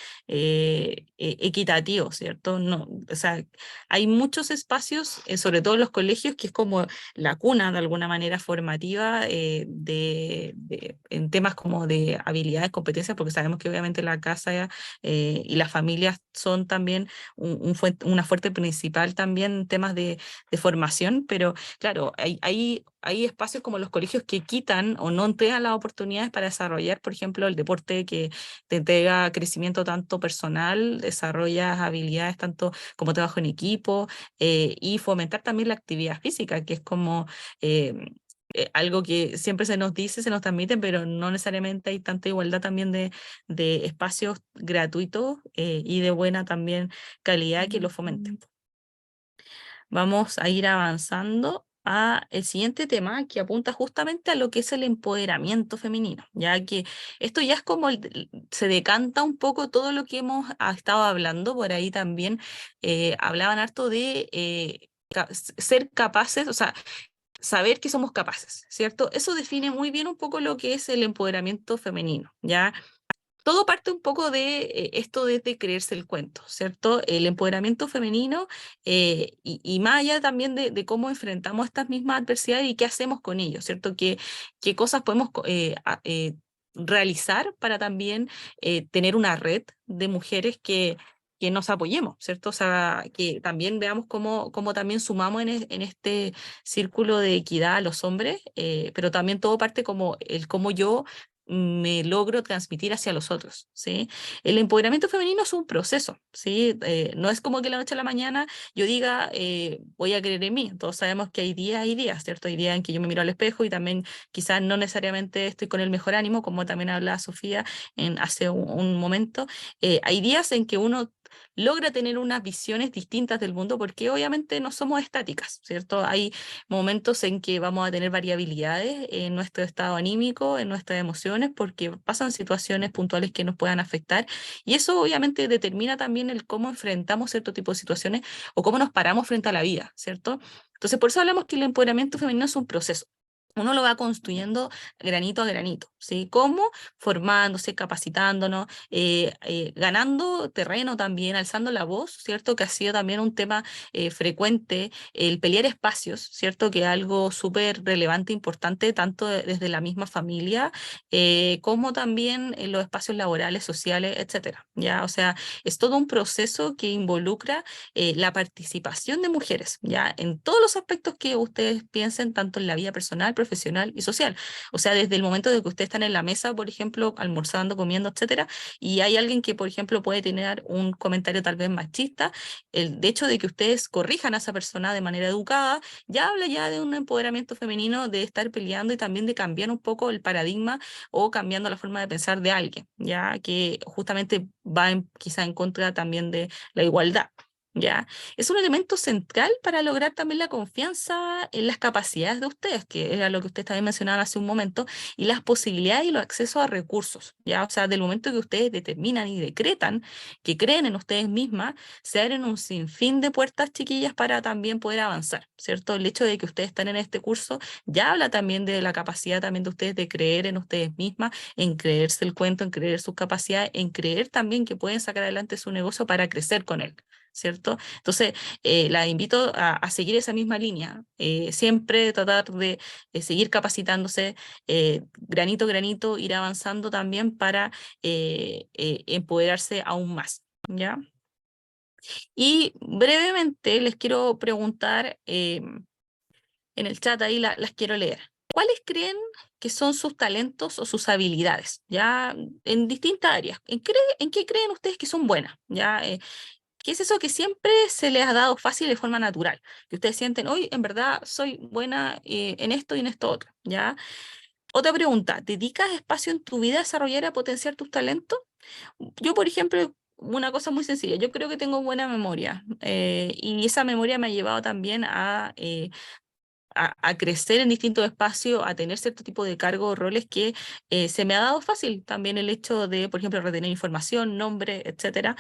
equitativo, ¿cierto? No, o sea, hay muchos espacios, sobre todo en los colegios, que es como la cuna de alguna manera formativa en temas como de habilidades, competencias, porque sabemos que obviamente la casa y las familias son también una fuente principal también en temas de formación, pero claro, hay espacios como los colegios que quitan o no entregan las oportunidades para desarrollar, por ejemplo, el deporte que te entrega crecimiento tanto personal, desarrollas habilidades tanto como trabajo en equipo, y fomentar también la actividad física, que es como algo que siempre se nos dice, se nos transmite, pero no necesariamente hay tanta igualdad también de espacios gratuitos y de buena también calidad que lo fomenten. Vamos a ir avanzando a el siguiente tema que apunta justamente a lo que es el empoderamiento femenino, ya que esto ya es como se decanta un poco todo lo que hemos estado hablando, por ahí también hablaban harto de ser capaces, o sea, saber que somos capaces, ¿cierto? Eso define muy bien un poco lo que es el empoderamiento femenino, ¿ya? Todo parte un poco de esto de creerse el cuento, ¿cierto? El empoderamiento femenino y más allá también de cómo enfrentamos estas mismas adversidades y qué hacemos con ellos, ¿cierto? Qué cosas podemos realizar para también tener una red de mujeres que nos apoyemos, ¿cierto? O sea, que también veamos cómo también sumamos en este círculo de equidad a los hombres, pero también todo parte como el cómo yo me logro transmitir hacia los otros, ¿sí? El empoderamiento femenino es un proceso, ¿sí? No es como que la noche a la mañana yo diga, voy a creer en mí. Todos sabemos que hay días, ¿cierto? Hay días en que yo me miro al espejo y también quizás no necesariamente estoy con el mejor ánimo, como también hablaba Sofía hace un momento. Hay días en que uno logra tener unas visiones distintas del mundo porque obviamente no somos estáticas, ¿cierto? Hay momentos en que vamos a tener variabilidades en nuestro estado anímico, en nuestras emociones, porque pasan situaciones puntuales que nos puedan afectar y eso obviamente determina también el cómo enfrentamos cierto tipo de situaciones o cómo nos paramos frente a la vida, ¿cierto? Entonces, por eso hablamos que el empoderamiento femenino es un proceso. Uno lo va construyendo granito a granito, ¿sí? ¿Cómo? Formándose, capacitándonos, ganando terreno también, alzando la voz, ¿cierto? Que ha sido también un tema frecuente, el pelear espacios, ¿cierto? Que es algo súper relevante, importante, tanto desde la misma familia, como también en los espacios laborales, sociales, etcétera, ¿ya? O sea, es todo un proceso que involucra la participación de mujeres, ¿ya? En todos los aspectos que ustedes piensen, tanto en la vida personal, profesional y social. O sea, desde el momento de que ustedes están en la mesa, por ejemplo, almorzando, comiendo, etcétera, y hay alguien que, por ejemplo, puede tener un comentario tal vez machista, el hecho de que ustedes corrijan a esa persona de manera educada, ya habla ya de un empoderamiento femenino, de estar peleando y también de cambiar un poco el paradigma o cambiando la forma de pensar de alguien, ya que justamente va quizá en contra también de la igualdad. ¿Ya? Es un elemento central para lograr también la confianza en las capacidades de ustedes, que era lo que ustedes también mencionaban hace un momento, y las posibilidades y los accesos a recursos, ¿ya? O sea, del momento que ustedes determinan y decretan que creen en ustedes mismas, se abren un sinfín de puertas, chiquillas, para también poder avanzar, ¿cierto? El hecho de que ustedes están en este curso ya habla también de la capacidad también de ustedes de creer en ustedes mismas, en creerse el cuento, en creer sus capacidades, en creer también que pueden sacar adelante su negocio para crecer con él, ¿cierto? Entonces, la invito a seguir esa misma línea, siempre tratar de seguir capacitándose, granito a granito, ir avanzando también para empoderarse aún más, ¿ya? Y brevemente les quiero preguntar, en el chat ahí las quiero leer. ¿Cuáles creen que son sus talentos o sus habilidades? ¿Ya? En distintas áreas. ¿En qué creen ustedes que son buenas? ¿Ya? ¿Qué es eso que siempre se les ha dado fácil de forma natural? Que ustedes sienten, hoy en verdad soy buena en esto y en esto otro, ¿ya? Otra pregunta, ¿dedicas espacio en tu vida a desarrollar y a potenciar tus talentos? Yo, por ejemplo, una cosa muy sencilla, yo creo que tengo buena memoria y esa memoria me ha llevado también a crecer en distintos espacios, a tener cierto tipo de cargos o roles que se me ha dado fácil. También el hecho de, por ejemplo, retener información, nombre, etcétera.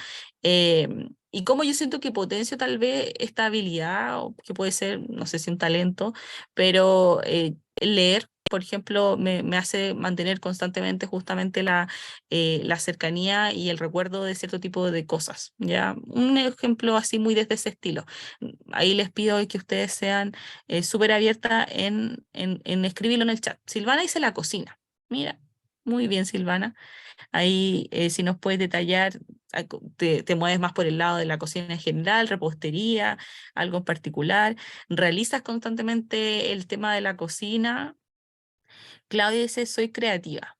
y cómo yo siento que potencio tal vez esta habilidad, o que puede ser, no sé si un talento, pero leer, por ejemplo, me hace mantener constantemente justamente la cercanía y el recuerdo de cierto tipo de cosas, ¿ya? Un ejemplo así muy desde ese estilo. Ahí les pido que ustedes sean súper abiertas en escribirlo en el chat. Silvana dice la cocina. Mira, muy bien, Silvana. Ahí, si nos puedes detallar, te mueves más por el lado de la cocina en general, repostería, algo en particular. ¿Realizas constantemente el tema de la cocina? Claudia dice, soy creativa.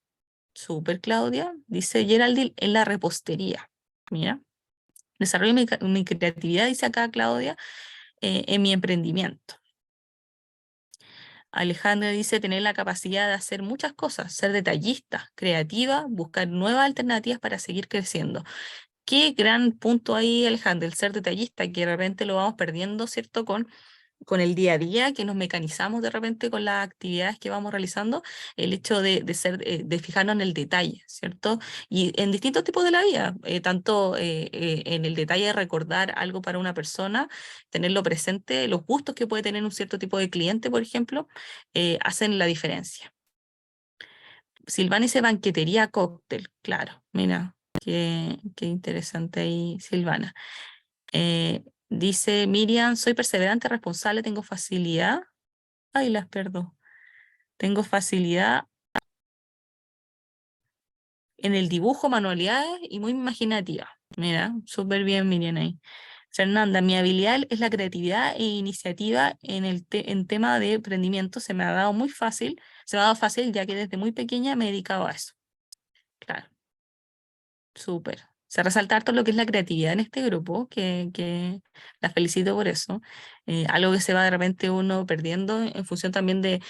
Súper, Claudia. Dice Geraldine, en la repostería. Mira, desarrollo mi creatividad, dice acá Claudia, en mi emprendimiento. Alejandra dice tener la capacidad de hacer muchas cosas, ser detallista, creativa, buscar nuevas alternativas para seguir creciendo. Qué gran punto ahí, Alejandra, el ser detallista, que de repente lo vamos perdiendo, ¿cierto? Con el día a día, que nos mecanizamos de repente con las actividades que vamos realizando, el hecho de fijarnos en el detalle, ¿cierto? Y en distintos tipos de la vida, tanto en el detalle de recordar algo para una persona, tenerlo presente, los gustos que puede tener un cierto tipo de cliente, por ejemplo, hacen la diferencia. Silvana dice banquetería cóctel, claro, mira, qué interesante ahí, Silvana. Dice Miriam, soy perseverante, responsable, tengo facilidad. Ay, las perdón. Tengo facilidad en el dibujo, manualidades y muy imaginativa. Mira, súper bien, Miriam ahí. Fernanda, mi habilidad es la creatividad e iniciativa en tema de emprendimiento. Se me ha dado muy fácil, se me ha dado fácil ya que desde muy pequeña me he dedicado a eso. Claro, súper. Se resalta harto lo que es la creatividad en este grupo, que la felicito por eso. Algo que se va de repente uno perdiendo en función también de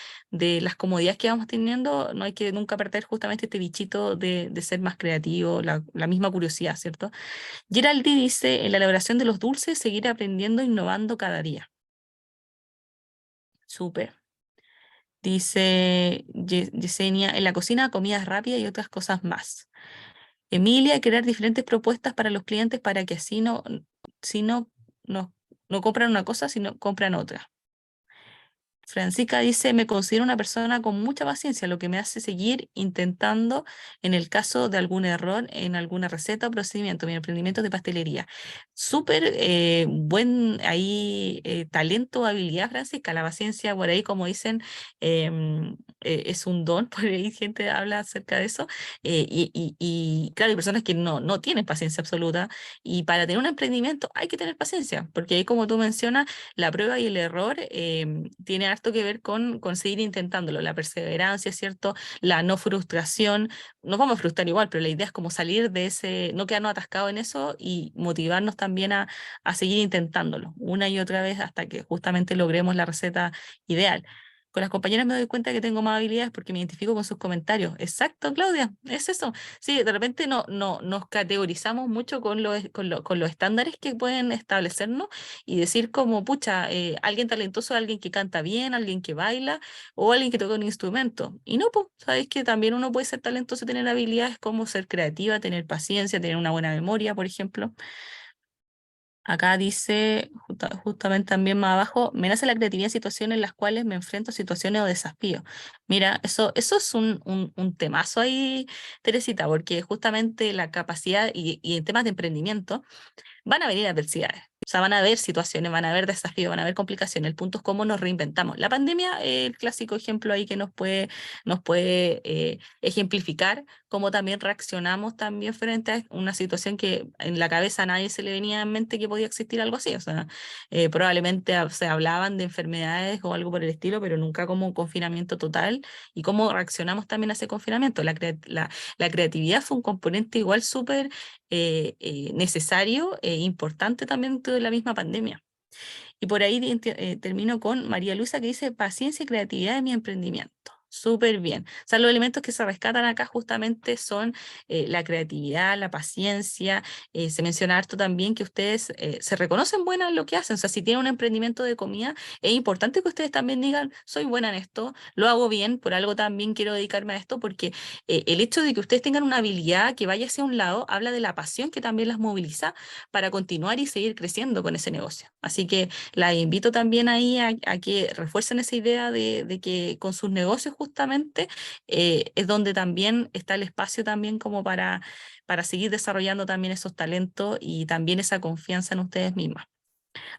las comodidades que vamos teniendo. No hay que nunca perder justamente este bichito de ser más creativo, la misma curiosidad, ¿cierto? Geraldine dice, en la elaboración de los dulces, seguir aprendiendo e innovando cada día. Súper. Dice Yesenia, en la cocina, comidas rápidas y otras cosas más. Emilia, crear diferentes propuestas para los clientes para que así no compran una cosa, sino compran otra. Francisca dice, me considero una persona con mucha paciencia, lo que me hace seguir intentando en el caso de algún error en alguna receta o procedimiento, mi emprendimiento de pastelería. Súper buen ahí talento, habilidad, Francisca, la paciencia por ahí, como dicen, es un don, por ahí gente habla acerca de eso, y claro, hay personas que no tienen paciencia absoluta, y para tener un emprendimiento hay que tener paciencia, porque ahí como tú mencionas, la prueba y el error tiene harto que ver con seguir intentándolo, la perseverancia, ¿cierto? La no frustración, nos vamos a frustrar igual, pero la idea es como salir de ese, no quedarnos atascados en eso y motivarnos también a seguir intentándolo una y otra vez hasta que justamente logremos la receta ideal. Con las compañeras me doy cuenta que tengo más habilidades porque me identifico con sus comentarios. Exacto, Claudia, es eso. Sí, de repente nos categorizamos mucho con los estándares que pueden establecernos y decir como, pucha, alguien talentoso, alguien que canta bien, alguien que baila o alguien que toca un instrumento. Y no, pues, sabéis que también uno puede ser talentoso y tener habilidades como ser creativa, tener paciencia, tener una buena memoria, por ejemplo. Acá dice, justamente también más abajo, me nace la creatividad en situaciones en las cuales me enfrento a situaciones o desafíos. Mira, eso es un temazo ahí, Teresita, porque justamente la capacidad y en temas de emprendimiento van a venir adversidades. O sea, van a haber situaciones, van a haber desafíos, van a haber complicaciones. El punto es cómo nos reinventamos. La pandemia es el clásico ejemplo ahí que nos puede ejemplificar cómo también reaccionamos también frente a una situación que en la cabeza a nadie se le venía en mente que podía existir algo así. O sea, probablemente se hablaban de enfermedades o algo por el estilo, pero nunca como un confinamiento total y cómo reaccionamos también a ese confinamiento. La creatividad fue un componente igual súper necesario e importante también dentro de la misma pandemia. Y por ahí termino con María Luisa que dice paciencia y creatividad en mi emprendimiento. Súper bien. O sea, los elementos que se rescatan acá justamente son la creatividad, la paciencia. Se menciona harto también que ustedes se reconocen buenas en lo que hacen. O sea, si tienen un emprendimiento de comida, es importante que ustedes también digan, soy buena en esto, lo hago bien, por algo también quiero dedicarme a esto, porque el hecho de que ustedes tengan una habilidad que vaya hacia un lado, habla de la pasión que también las moviliza para continuar y seguir creciendo con ese negocio. Así que la invito también ahí a que refuercen esa idea de que con sus negocios justamente es donde también está el espacio también como para seguir desarrollando también esos talentos y también esa confianza en ustedes mismas.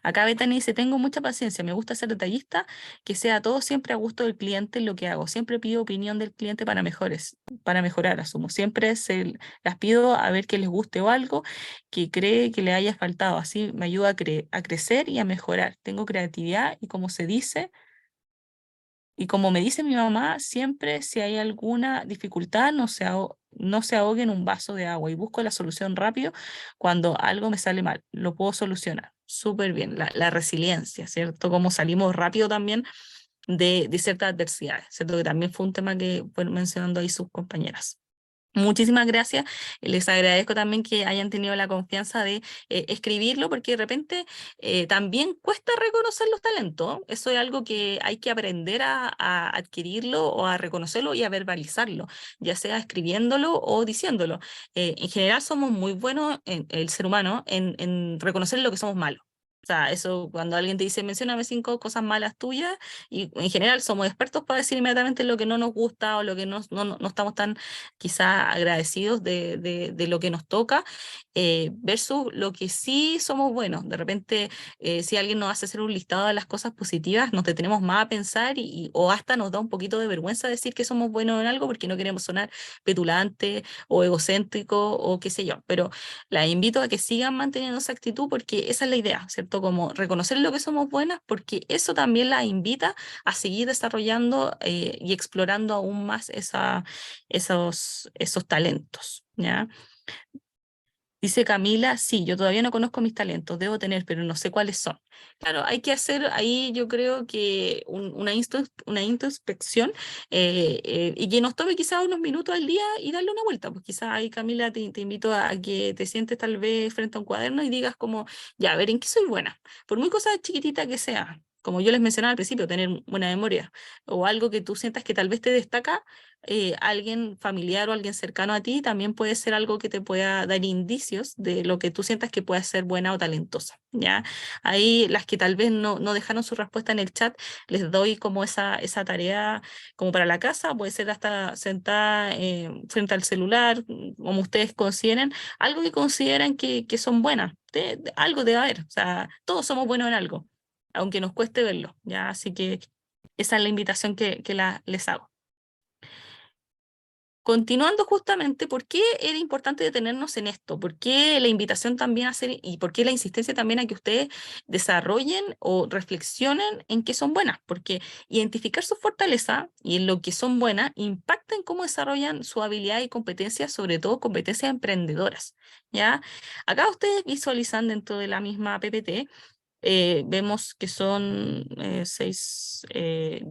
Acá Betany dice, tengo mucha paciencia, me gusta ser detallista, que sea todo siempre a gusto del cliente en lo que hago. Siempre pido opinión del cliente para mejorar, asumo. Siempre las pido a ver que les guste o algo que cree que le haya faltado. Así me ayuda a crecer y a mejorar. Tengo creatividad y como se dice, y como me dice mi mamá, siempre si hay alguna dificultad, no se ahogue en un vaso de agua y busco la solución rápido cuando algo me sale mal. Lo puedo solucionar. Súper bien. La resiliencia, ¿cierto? Como salimos rápido también de ciertas adversidades, ¿cierto? Que también fue un tema que fueron mencionando ahí sus compañeras. Muchísimas gracias. Les agradezco también que hayan tenido la confianza de escribirlo, porque de repente también cuesta reconocer los talentos. Eso es algo que hay que aprender a adquirirlo o a reconocerlo y a verbalizarlo, ya sea escribiéndolo o diciéndolo. En general somos muy buenos, el ser humano, en reconocer lo que somos malos. O sea, eso cuando alguien te dice, mencióname 5 cosas malas tuyas, y en general somos expertos para decir inmediatamente lo que no nos gusta o lo que no estamos tan quizá agradecidos de lo que nos toca, versus lo que sí somos buenos. De repente, si alguien nos hace hacer un listado de las cosas positivas, nos detenemos más a pensar o hasta nos da un poquito de vergüenza decir que somos buenos en algo porque no queremos sonar petulante o egocéntrico o qué sé yo. Pero la invito a que sigan manteniendo esa actitud porque esa es la idea, ¿cierto? Como reconocer lo que somos buenas, porque eso también la invita a seguir desarrollando y explorando aún más esos talentos, ¿ya? Dice Camila, sí, yo todavía no conozco mis talentos, debo tener, pero no sé cuáles son. Claro, hay que hacer ahí, yo creo que una introspección y que nos tome quizás unos minutos al día y darle una vuelta. Pues quizás ahí, Camila, te invito a que te sientes tal vez frente a un cuaderno y digas como, ya, a ver, ¿en qué soy buena? Por muy cosa chiquitita que sea, como yo les mencionaba al principio, tener buena memoria o algo que tú sientas que tal vez te destaca, alguien familiar o alguien cercano a ti también puede ser algo que te pueda dar indicios de lo que tú sientas que puede ser buena o talentosa, ¿ya? Ahí las que tal vez no dejaron su respuesta en el chat, les doy como esa tarea como para la casa, puede ser hasta sentada frente al celular, como ustedes consideren, algo que consideran que son buenas, algo debe haber, o sea, todos somos buenos en algo, aunque nos cueste verlo, ¿ya? Así que esa es la invitación que les hago. Continuando justamente, ¿por qué era importante detenernos en esto? ¿Por qué la invitación también a hacer y por qué la insistencia también a que ustedes desarrollen o reflexionen en qué son buenas? Porque identificar su fortaleza y en lo que son buenas impacta en cómo desarrollan su habilidad y competencias, sobre todo competencias emprendedoras, ¿ya? Acá ustedes visualizan dentro de la misma PPT, vemos que son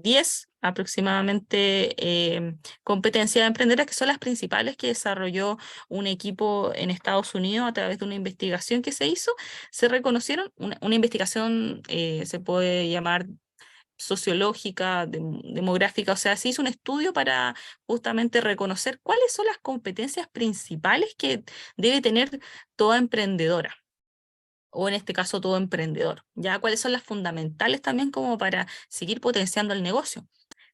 10 aproximadamente competencias emprendedoras que son las principales que desarrolló un equipo en Estados Unidos a través de una investigación que se hizo. Se reconocieron, una investigación se puede llamar sociológica, demográfica, o sea, se hizo un estudio para justamente reconocer cuáles son las competencias principales que debe tener toda emprendedora, o en este caso todo emprendedor, ya cuáles son las fundamentales también como para seguir potenciando el negocio.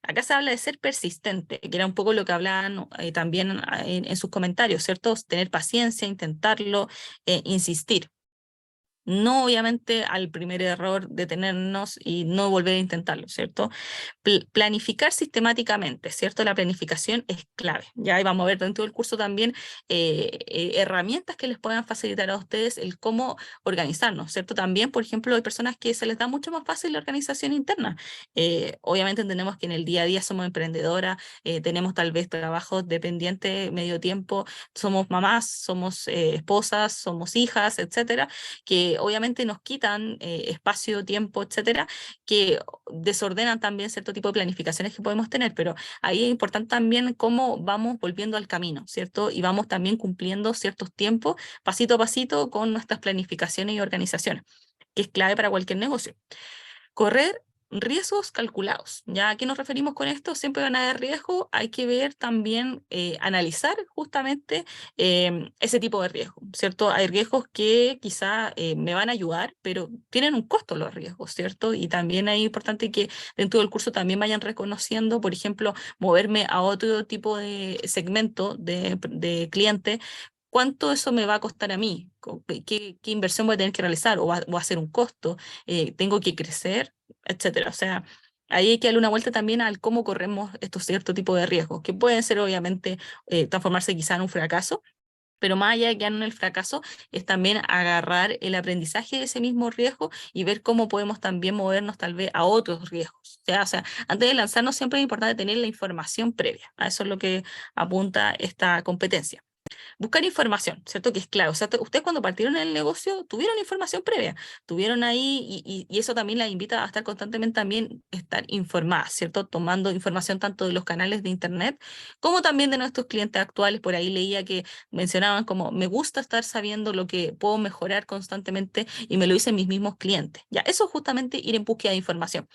Acá se habla de ser persistente, que era un poco lo que hablaban también en sus comentarios, ¿cierto? Tener paciencia, intentarlo, insistir. No obviamente al primer error detenernos y no volver a intentarlo, ¿cierto? Planificar sistemáticamente, ¿cierto? La planificación es clave. Ya ahí vamos a ver dentro del curso también herramientas que les puedan facilitar a ustedes el cómo organizarnos, ¿cierto? También, por ejemplo, hay personas que se les da mucho más fácil la organización interna. Obviamente entendemos que en el día a día somos emprendedoras, tenemos tal vez trabajos dependientes, medio tiempo, somos mamás, somos esposas, somos hijas, etcétera, que que obviamente nos quitan espacio, tiempo, etcétera, que desordenan también cierto tipo de planificaciones que podemos tener, pero ahí es importante también cómo vamos volviendo al camino, ¿cierto? Y vamos también cumpliendo ciertos tiempos, pasito a pasito, con nuestras planificaciones y organizaciones, que es clave para cualquier negocio. Correr riesgos calculados. ¿Ya a qué nos referimos con esto? Siempre van a haber riesgos, hay que ver también, analizar justamente ese tipo de riesgos, ¿cierto? Hay riesgos que quizá me van a ayudar, pero tienen un costo los riesgos, ¿cierto? Y también es importante que dentro del curso también vayan reconociendo, por ejemplo, moverme a otro tipo de segmento de cliente. ¿Cuánto eso me va a costar a mí? ¿Qué inversión voy a tener que realizar? ¿O va a ser un costo? ¿Tengo que crecer? Etcétera. O sea, ahí hay que darle una vuelta también al cómo corremos estos ciertos tipos de riesgos, que pueden ser obviamente transformarse quizá en un fracaso, pero más allá de quedar en el fracaso, es también agarrar el aprendizaje de ese mismo riesgo y ver cómo podemos también movernos tal vez a otros riesgos. O sea, antes de lanzarnos siempre es importante tener la información previa. A eso es lo que apunta esta competencia. Buscar información, ¿cierto? Que es clave. O sea, ustedes cuando partieron en el negocio tuvieron información previa, tuvieron ahí, y eso también la invita a estar constantemente también, estar informadas, ¿cierto? Tomando información tanto de los canales de internet como también de nuestros clientes actuales. Por ahí leía que mencionaban como, me gusta estar sabiendo lo que puedo mejorar constantemente y me lo dicen mis mismos clientes. Ya, eso es justamente ir en búsqueda de información.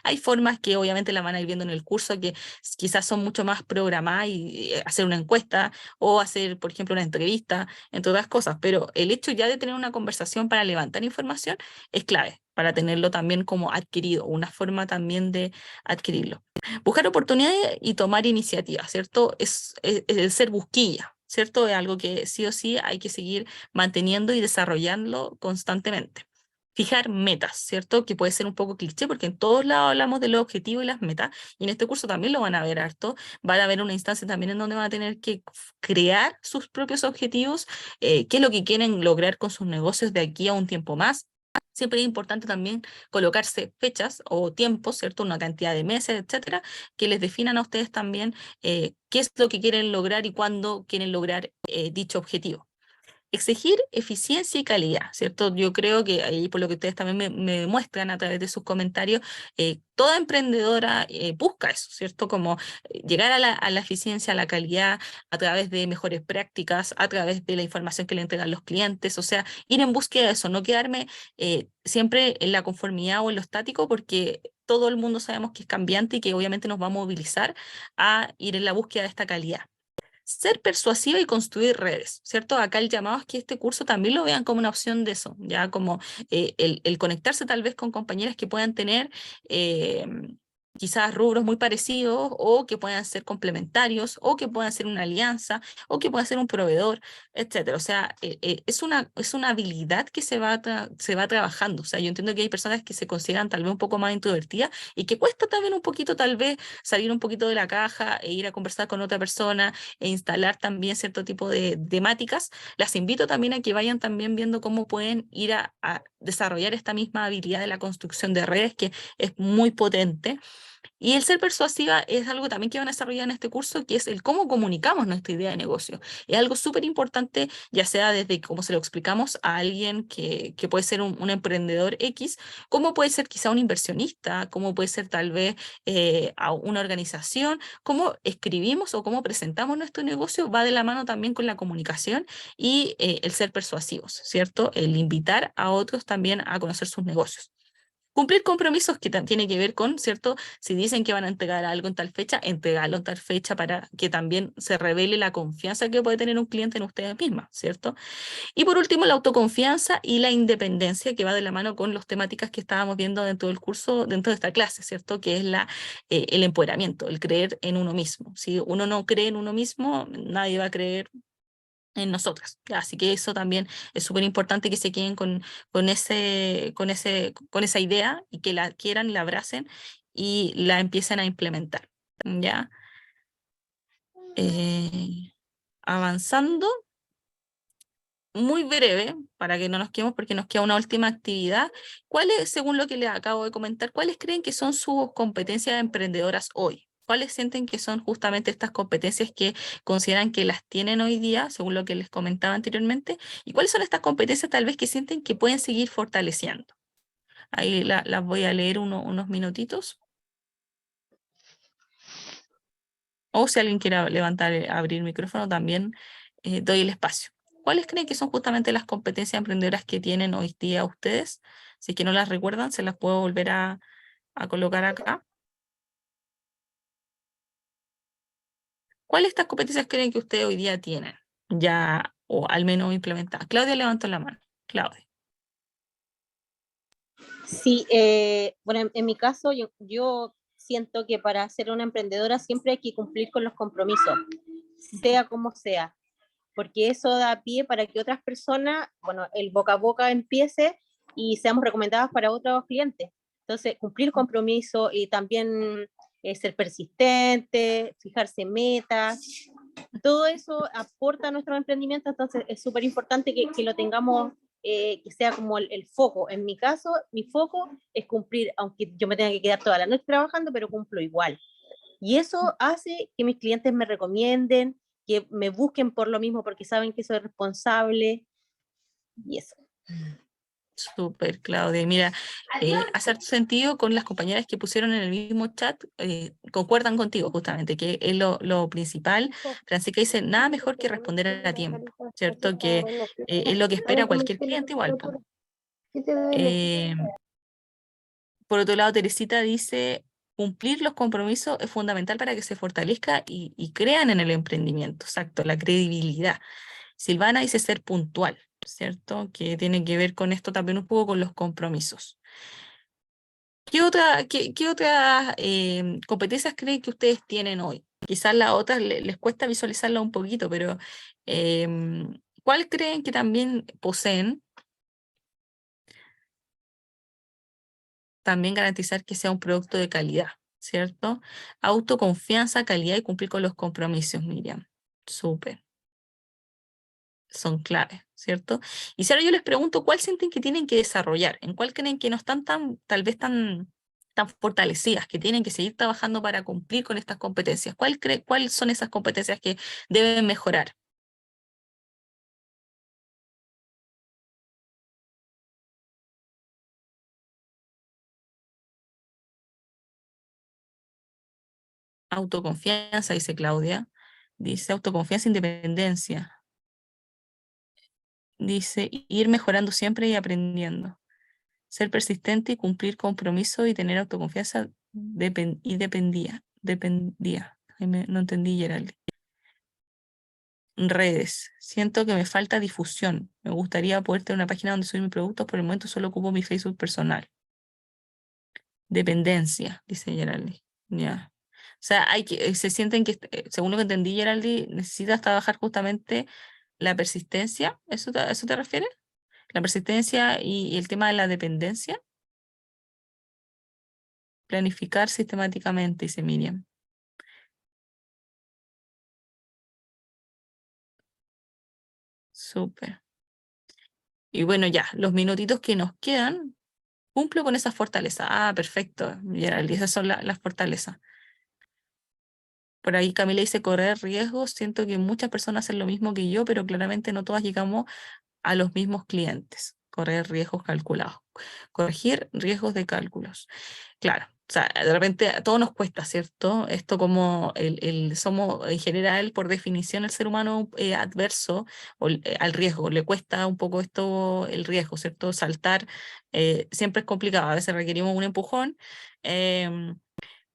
Hay formas que obviamente la van a ir viendo en el curso que quizás son mucho más programadas y hacer una encuesta o hacer, por ejemplo, una entrevista, entre otras cosas, pero el hecho ya de tener una conversación para levantar información es clave para tenerlo también como adquirido, una forma también de adquirirlo. Buscar oportunidades y tomar iniciativa, ¿cierto? Es el ser busquilla, ¿cierto? Es algo que sí o sí hay que seguir manteniendo y desarrollando constantemente. Fijar metas, ¿cierto? Que puede ser un poco cliché porque en todos lados hablamos de los objetivos y las metas, y en este curso también lo van a ver harto. Van a haber una instancia también en donde van a tener que crear sus propios objetivos, qué es lo que quieren lograr con sus negocios de aquí a un tiempo más. Siempre es importante también colocarse fechas o tiempos, ¿cierto? Una cantidad de meses, etcétera, que les definan a ustedes también qué es lo que quieren lograr y cuándo quieren lograr dicho objetivo. Exigir eficiencia y calidad, ¿cierto? Yo creo que ahí, por lo que ustedes también me demuestran a través de sus comentarios, toda emprendedora busca eso, ¿cierto? Como llegar a la eficiencia, a la calidad, a través de mejores prácticas, a través de la información que le entregan los clientes, o sea, ir en búsqueda de eso, no quedarme siempre en la conformidad o en lo estático, porque todo el mundo sabemos que es cambiante y que obviamente nos va a movilizar a ir en la búsqueda de esta calidad. Ser persuasiva y construir redes, ¿cierto? Acá el llamado es que este curso también lo vean como una opción de eso, ya como el conectarse tal vez con compañeras que puedan tener quizás rubros muy parecidos, o que puedan ser complementarios, o que puedan ser una alianza, o que puedan ser un proveedor, etcétera. O sea, es una habilidad que se va trabajando. O sea, yo entiendo que hay personas que se consideran tal vez un poco más introvertidas y que cuesta también un poquito tal vez salir un poquito de la caja e ir a conversar con otra persona e instalar también cierto tipo de temáticas. Las invito también a que vayan también viendo cómo pueden ir a desarrollar esta misma habilidad de la construcción de redes, que es muy potente. Y el ser persuasiva es algo también que van a desarrollar en este curso, que es el cómo comunicamos nuestra idea de negocio. Es algo súper importante, ya sea desde cómo se lo explicamos a alguien que puede ser un emprendedor X, cómo puede ser quizá un inversionista, cómo puede ser tal vez a una organización, cómo escribimos o cómo presentamos nuestro negocio, va de la mano también con la comunicación y el ser persuasivos, ¿cierto? El invitar a otros también a conocer sus negocios. Cumplir compromisos que tiene que ver con, ¿cierto? Si dicen que van a entregar algo en tal fecha, entregarlo en tal fecha para que también se revele la confianza que puede tener un cliente en ustedes mismas, ¿cierto? Y por último, la autoconfianza y la independencia, que va de la mano con las temáticas que estábamos viendo dentro del curso, dentro de esta clase, ¿cierto? Que es el empoderamiento, el creer en uno mismo. Si uno no cree en uno mismo, nadie va a creer en nosotras. Así que eso también es súper importante, que se queden con esa idea y que la quieran y la abracen y la empiecen a implementar. ¿Ya? Avanzando, muy breve, para que no nos quedemos, porque nos queda una última actividad. ¿Cuáles, según lo que les acabo de comentar, cuáles creen que son sus competencias emprendedoras hoy? ¿Cuáles sienten que son justamente estas competencias que consideran que las tienen hoy día, según lo que les comentaba anteriormente? ¿Y cuáles son estas competencias tal vez que sienten que pueden seguir fortaleciendo? Ahí las voy a leer unos minutitos. O si alguien quiere levantar, abrir el micrófono, también doy el espacio. ¿Cuáles creen que son justamente las competencias emprendedoras que tienen hoy día ustedes? Si es que no las recuerdan, se las puedo volver a colocar acá. ¿Cuáles de estas competencias creen que ustedes hoy día tienen? Ya, o al menos implementadas. Claudia levantó la mano. Claudia. Sí, bueno, en mi caso yo siento que para ser una emprendedora siempre hay que cumplir con los compromisos, sea como sea, porque eso da pie para que otras personas, bueno, el boca a boca empiece y seamos recomendadas para otros clientes. Entonces, cumplir compromiso y también ser persistente, fijarse metas, todo eso aporta a nuestro emprendimiento, entonces es súper importante que lo tengamos, que sea como el foco. En mi caso, mi foco es cumplir, aunque yo me tenga que quedar toda la noche trabajando, pero cumplo igual. Y eso hace que mis clientes me recomienden, que me busquen por lo mismo, porque saben que soy responsable, y eso. Súper, Claudia. Y mira, hace sentido con las compañeras que pusieron en el mismo chat, concuerdan contigo justamente, que es lo principal. Francisca dice, nada mejor que responder a tiempo, ¿cierto? Que es lo que espera cualquier cliente igual, po. Por otro lado, Teresita dice, cumplir los compromisos es fundamental para que se fortalezca y crean en el emprendimiento, exacto, la credibilidad. Silvana dice ser puntual, ¿cierto? Que tiene que ver con esto también un poco con los compromisos. ¿Qué otras competencias creen que ustedes tienen hoy? Quizás las otras les cuesta visualizarla un poquito, pero ¿cuál creen que también poseen? También garantizar que sea un producto de calidad, ¿cierto? Autoconfianza, calidad y cumplir con los compromisos, Miriam. Súper. Son claves, ¿cierto? Y si ahora yo les pregunto, ¿cuál sienten que tienen que desarrollar? ¿En cuál creen que no están tal vez tan fortalecidas, que tienen que seguir trabajando para cumplir con estas competencias? ¿Cuáles son esas competencias que deben mejorar? Autoconfianza, dice Claudia. Dice autoconfianza, independencia. Dice ir mejorando siempre y aprendiendo. Ser persistente y cumplir compromiso y tener autoconfianza dependía. Ay, no entendí, Geraldine. Redes. Siento que me falta difusión. Me gustaría poder tener una página donde subir mis productos. Por el momento solo ocupo mi Facebook personal. Dependencia, dice Geraldine. Ya. O sea, se sienten que, según lo que entendí, Geraldine, necesitas trabajar justamente la persistencia. ¿A eso te refieres? La persistencia y el tema de la dependencia. Planificar sistemáticamente, dice Miriam. Súper. Y bueno, ya, los minutitos que nos quedan, cumplo con esa fortaleza. Ah, perfecto, Geraldine, esas son las fortalezas. Por ahí Camila dice correr riesgos. Siento que muchas personas hacen lo mismo que yo, pero claramente no todas llegamos a los mismos clientes. Correr riesgos calculados. Corregir riesgos de cálculos. Claro, o sea, de repente a todos nos cuesta, ¿cierto? Esto como somos en general, por definición, el ser humano adverso al riesgo, le cuesta un poco esto, el riesgo, ¿cierto? Saltar siempre es complicado, a veces requerimos un empujón,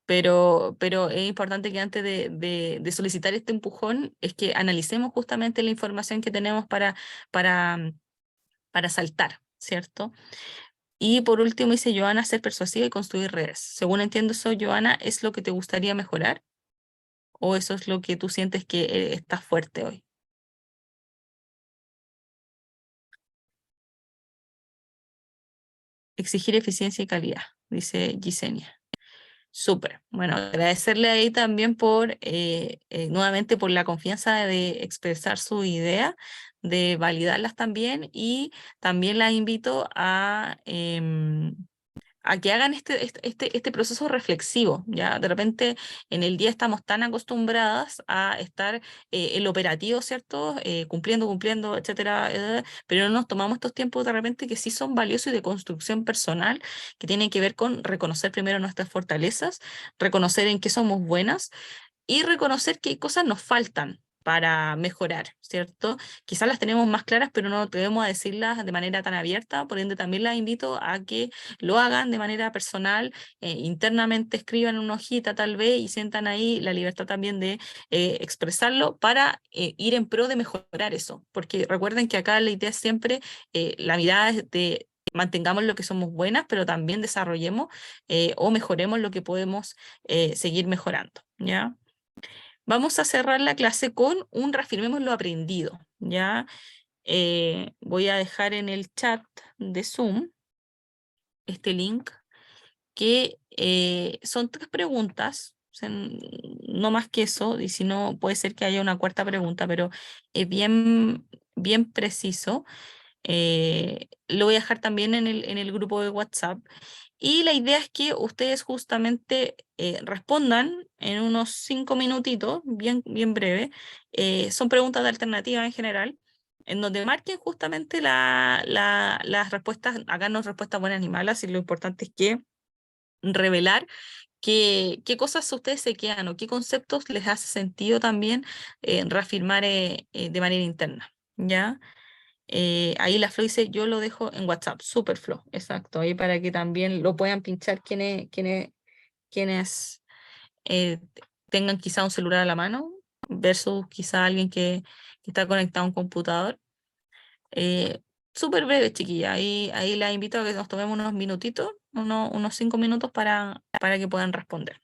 pero es importante que antes de solicitar este empujón es que analicemos justamente la información que tenemos para saltar, ¿cierto? Y por último dice Joana, ser persuasiva y construir redes. Según entiendo eso, Joana, ¿es lo que te gustaría mejorar? ¿O eso es lo que tú sientes que está fuerte hoy? Exigir eficiencia y calidad, dice Gisenia. Súper. Bueno, agradecerle ahí también nuevamente por la confianza de expresar su idea, de validarlas también, y también las invito a a que hagan este proceso reflexivo, ¿ya? De repente en el día estamos tan acostumbradas a estar el operativo, ¿cierto? Cumpliendo, etcétera, pero no nos tomamos estos tiempos de repente que sí son valiosos y de construcción personal, que tienen que ver con reconocer primero nuestras fortalezas, reconocer en qué somos buenas y reconocer qué cosas nos faltan para mejorar, ¿cierto? Quizás las tenemos más claras, pero no debemos decirlas de manera tan abierta, por ende también las invito a que lo hagan de manera personal, internamente escriban una hojita tal vez y sientan ahí la libertad también de expresarlo para ir en pro de mejorar eso, porque recuerden que acá la idea es siempre, la mirada es de mantengamos lo que somos buenas, pero también desarrollemos o mejoremos lo que podemos seguir mejorando, ¿ya? Vamos a cerrar la clase con un reafirmemos lo aprendido, ¿ya? Voy a dejar en el chat de Zoom este link que son 3 preguntas, o sea, no más que eso, y si no puede ser que haya una cuarta pregunta, pero es bien preciso. Lo voy a dejar también en el grupo de WhatsApp. Y la idea es que ustedes justamente respondan en unos 5 minutitos, bien breve. Son preguntas de alternativa en general, en donde marquen justamente las respuestas, acá no respuestas buenas ni malas, y lo importante es que revelar qué cosas ustedes se quedan o qué conceptos les hace sentido también reafirmar de manera interna, ¿ya? Ahí la Flo dice, yo lo dejo en WhatsApp, super Flo, exacto, ahí para que también lo puedan pinchar quienes tengan quizá un celular a la mano versus quizá alguien que está conectado a un computador. Súper breve, chiquilla, ahí la invito a que nos tomemos unos minutitos, unos 5 minutos para que puedan responder.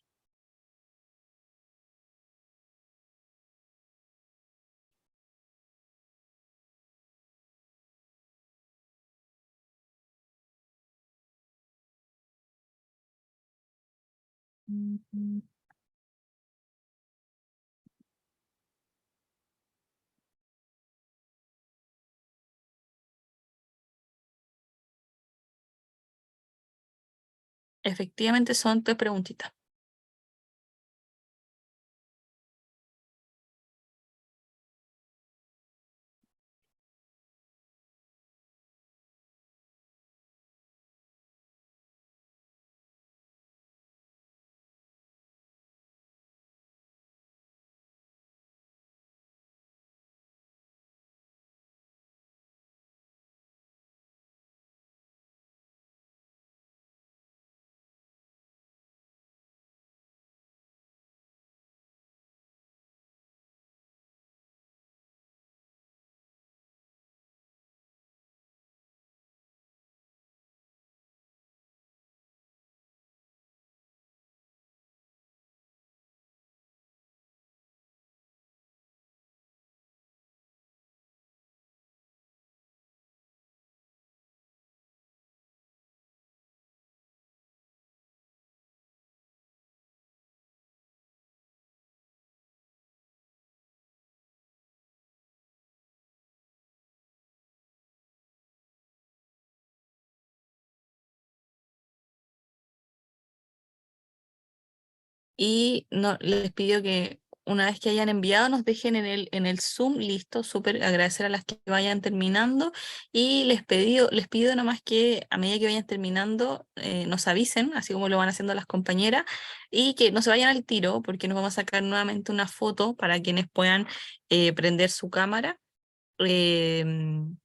Efectivamente son 3 preguntitas. Y no, les pido que una vez que hayan enviado nos dejen en el Zoom listo, súper agradecer a las que vayan terminando y les pido nomás que a medida que vayan terminando nos avisen, así como lo van haciendo las compañeras, y que no se vayan al tiro porque nos vamos a sacar nuevamente una foto para quienes puedan prender su cámara. Una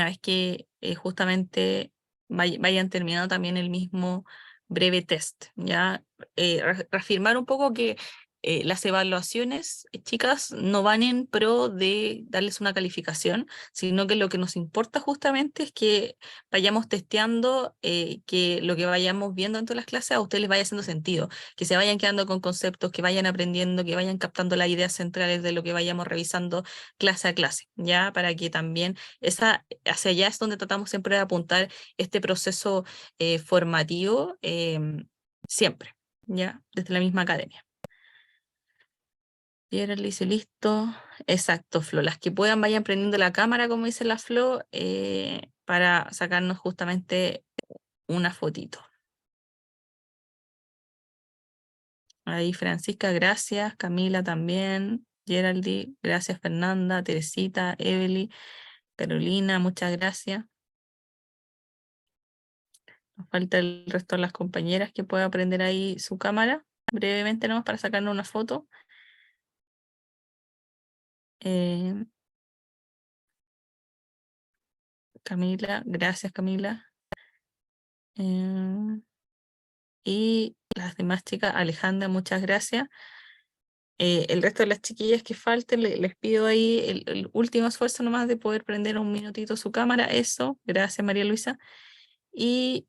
vez que justamente vayan terminando también el mismo breve test, ¿ya? Reafirmar un poco que las evaluaciones, chicas, no van en pro de darles una calificación, sino que lo que nos importa justamente es que vayamos testeando, que lo que vayamos viendo dentro de las clases a ustedes les vaya haciendo sentido, que se vayan quedando con conceptos, que vayan aprendiendo, que vayan captando las ideas centrales de lo que vayamos revisando clase a clase, ¿ya? Para que también hacia allá es donde tratamos siempre de apuntar este proceso formativo siempre, ¿ya? Desde la misma academia. Pierre le dice listo. Exacto, Flo. Las que puedan vayan prendiendo la cámara, como dice la Flo, para sacarnos justamente una fotito. Ahí Francisca, gracias. Camila también. Geraldine, gracias. Fernanda, Teresita, Evely, Carolina, muchas gracias. Nos falta el resto de las compañeras que puedan prender ahí su cámara, brevemente nomás para sacarnos una foto. Camila, gracias Camila. Y las demás chicas, Alejandra, muchas gracias. El resto de las chiquillas que falten, les pido ahí el último esfuerzo nomás de poder prender un minutito su cámara. Eso, gracias María Luisa. Y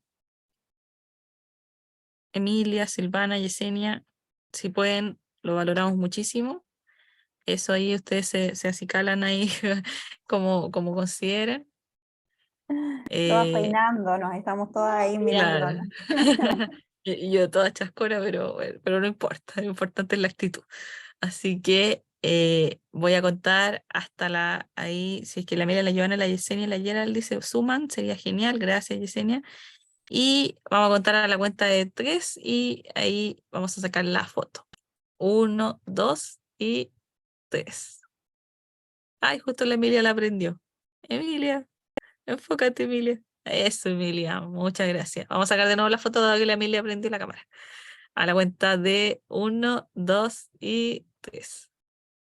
Emilia, Silvana, Yesenia, si pueden, lo valoramos muchísimo. Eso ahí ustedes se acicalan ahí como consideren. Todas peinándonos, estamos todas ahí Claro. mirándonos. Yo toda chascora, pero, bueno, pero no importa, lo importante es la actitud. Así que voy a contar hasta ahí, si es que la Emilia, la Joana, la Yesenia y la Gerald se suman, sería genial, gracias Yesenia. Y vamos a contar a la cuenta de 3 y ahí vamos a sacar la foto. 1, 2 y 3. Ay, justo la Emilia la aprendió. Emilia, enfócate Emilia. Eso Emilia, muchas gracias. Vamos a sacar de nuevo la foto de que la Emilia prendió la cámara. A la cuenta de 1, 2 y 3.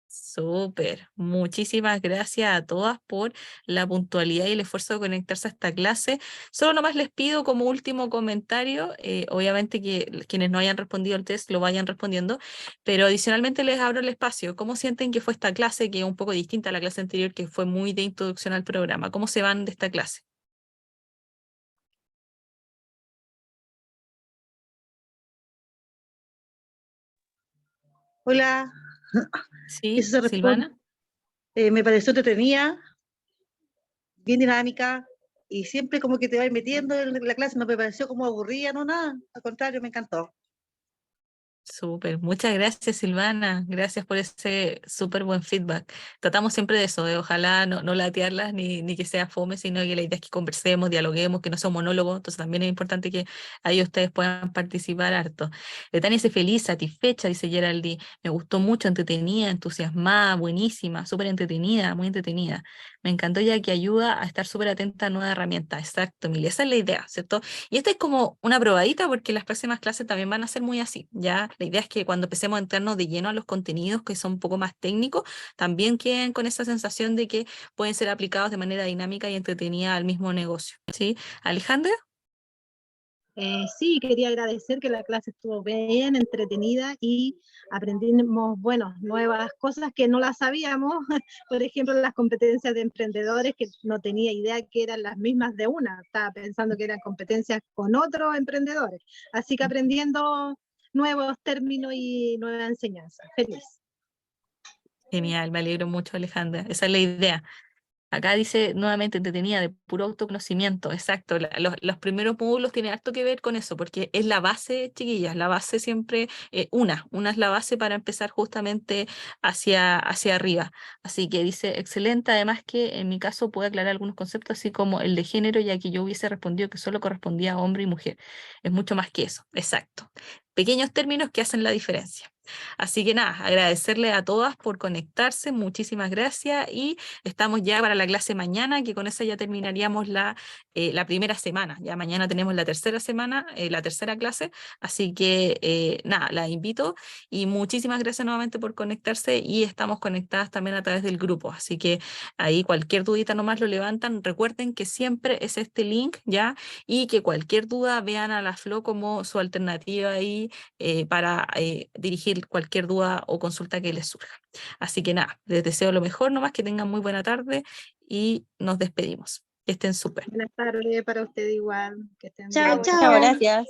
Súper, muchísimas gracias a todas por la puntualidad y el esfuerzo de conectarse a esta clase. Solo nomás les pido como último comentario, obviamente que quienes no hayan respondido al test lo vayan respondiendo, pero adicionalmente les abro el espacio. ¿Cómo sienten que fue esta clase, que es un poco distinta a la clase anterior, que fue muy de introducción al programa? ¿Cómo se van de esta clase? Hola, Sí, eso se responde. Silvana. Me pareció entretenida, bien dinámica, y siempre como que te vas metiendo en la clase, no me pareció como aburrida, no nada, al contrario, me encantó. Súper, muchas gracias Silvana, gracias por ese súper buen feedback. Tratamos siempre de eso, de ojalá no latearlas ni que sea fome, sino que la idea es que conversemos, dialoguemos, que no sea un monólogo, entonces también es importante que ahí ustedes puedan participar harto. Tania dice feliz, satisfecha, dice Geraldine, me gustó mucho, entretenida, entusiasmada, buenísima, súper entretenida, muy entretenida. Me encantó ya que ayuda a estar súper atenta a nuevas herramientas. Exacto, Emilia, esa es la idea, ¿cierto? Y esta es como una probadita porque las próximas clases también van a ser muy así, ¿ya? La idea es que cuando empecemos a entrarnos de lleno a los contenidos que son un poco más técnicos, también queden con esa sensación de que pueden ser aplicados de manera dinámica y entretenida al mismo negocio, ¿sí? Alejandra. Sí, quería agradecer que la clase estuvo bien entretenida y aprendimos, bueno, nuevas cosas que no las sabíamos, por ejemplo, las competencias de emprendedores, que no tenía idea que eran las mismas de una, estaba pensando que eran competencias con otros emprendedores, así que aprendiendo nuevos términos y nueva enseñanza. Feliz. Genial, me alegro mucho, Alejandra. Esa es la idea. Acá dice nuevamente entretenida, de puro autoconocimiento, exacto. Los primeros módulos tienen harto que ver con eso, porque es la base, chiquillas, la base siempre, una es la base para empezar justamente hacia arriba. Así que dice, excelente, además que en mi caso puede aclarar algunos conceptos, así como el de género, ya que yo hubiese respondido que solo correspondía a hombre y mujer. Es mucho más que eso, exacto. Pequeños términos que hacen la diferencia. Así que nada, agradecerle a todas por conectarse, muchísimas gracias y estamos ya para la clase mañana, que con esa ya terminaríamos la primera semana. Ya mañana tenemos la tercera semana, la tercera clase, así que nada, la invito y muchísimas gracias nuevamente por conectarse y estamos conectadas también a través del grupo, así que ahí cualquier dudita nomás lo levantan. Recuerden que siempre es este link ya y que cualquier duda vean a la Flo como su alternativa ahí para dirigir cualquier duda o consulta que les surja. Así que nada, les deseo lo mejor nomás, que tengan muy buena tarde y nos despedimos. Que estén súper. Buenas tardes para usted igual. Que estén Chao, bien. chao. Chao, gracias.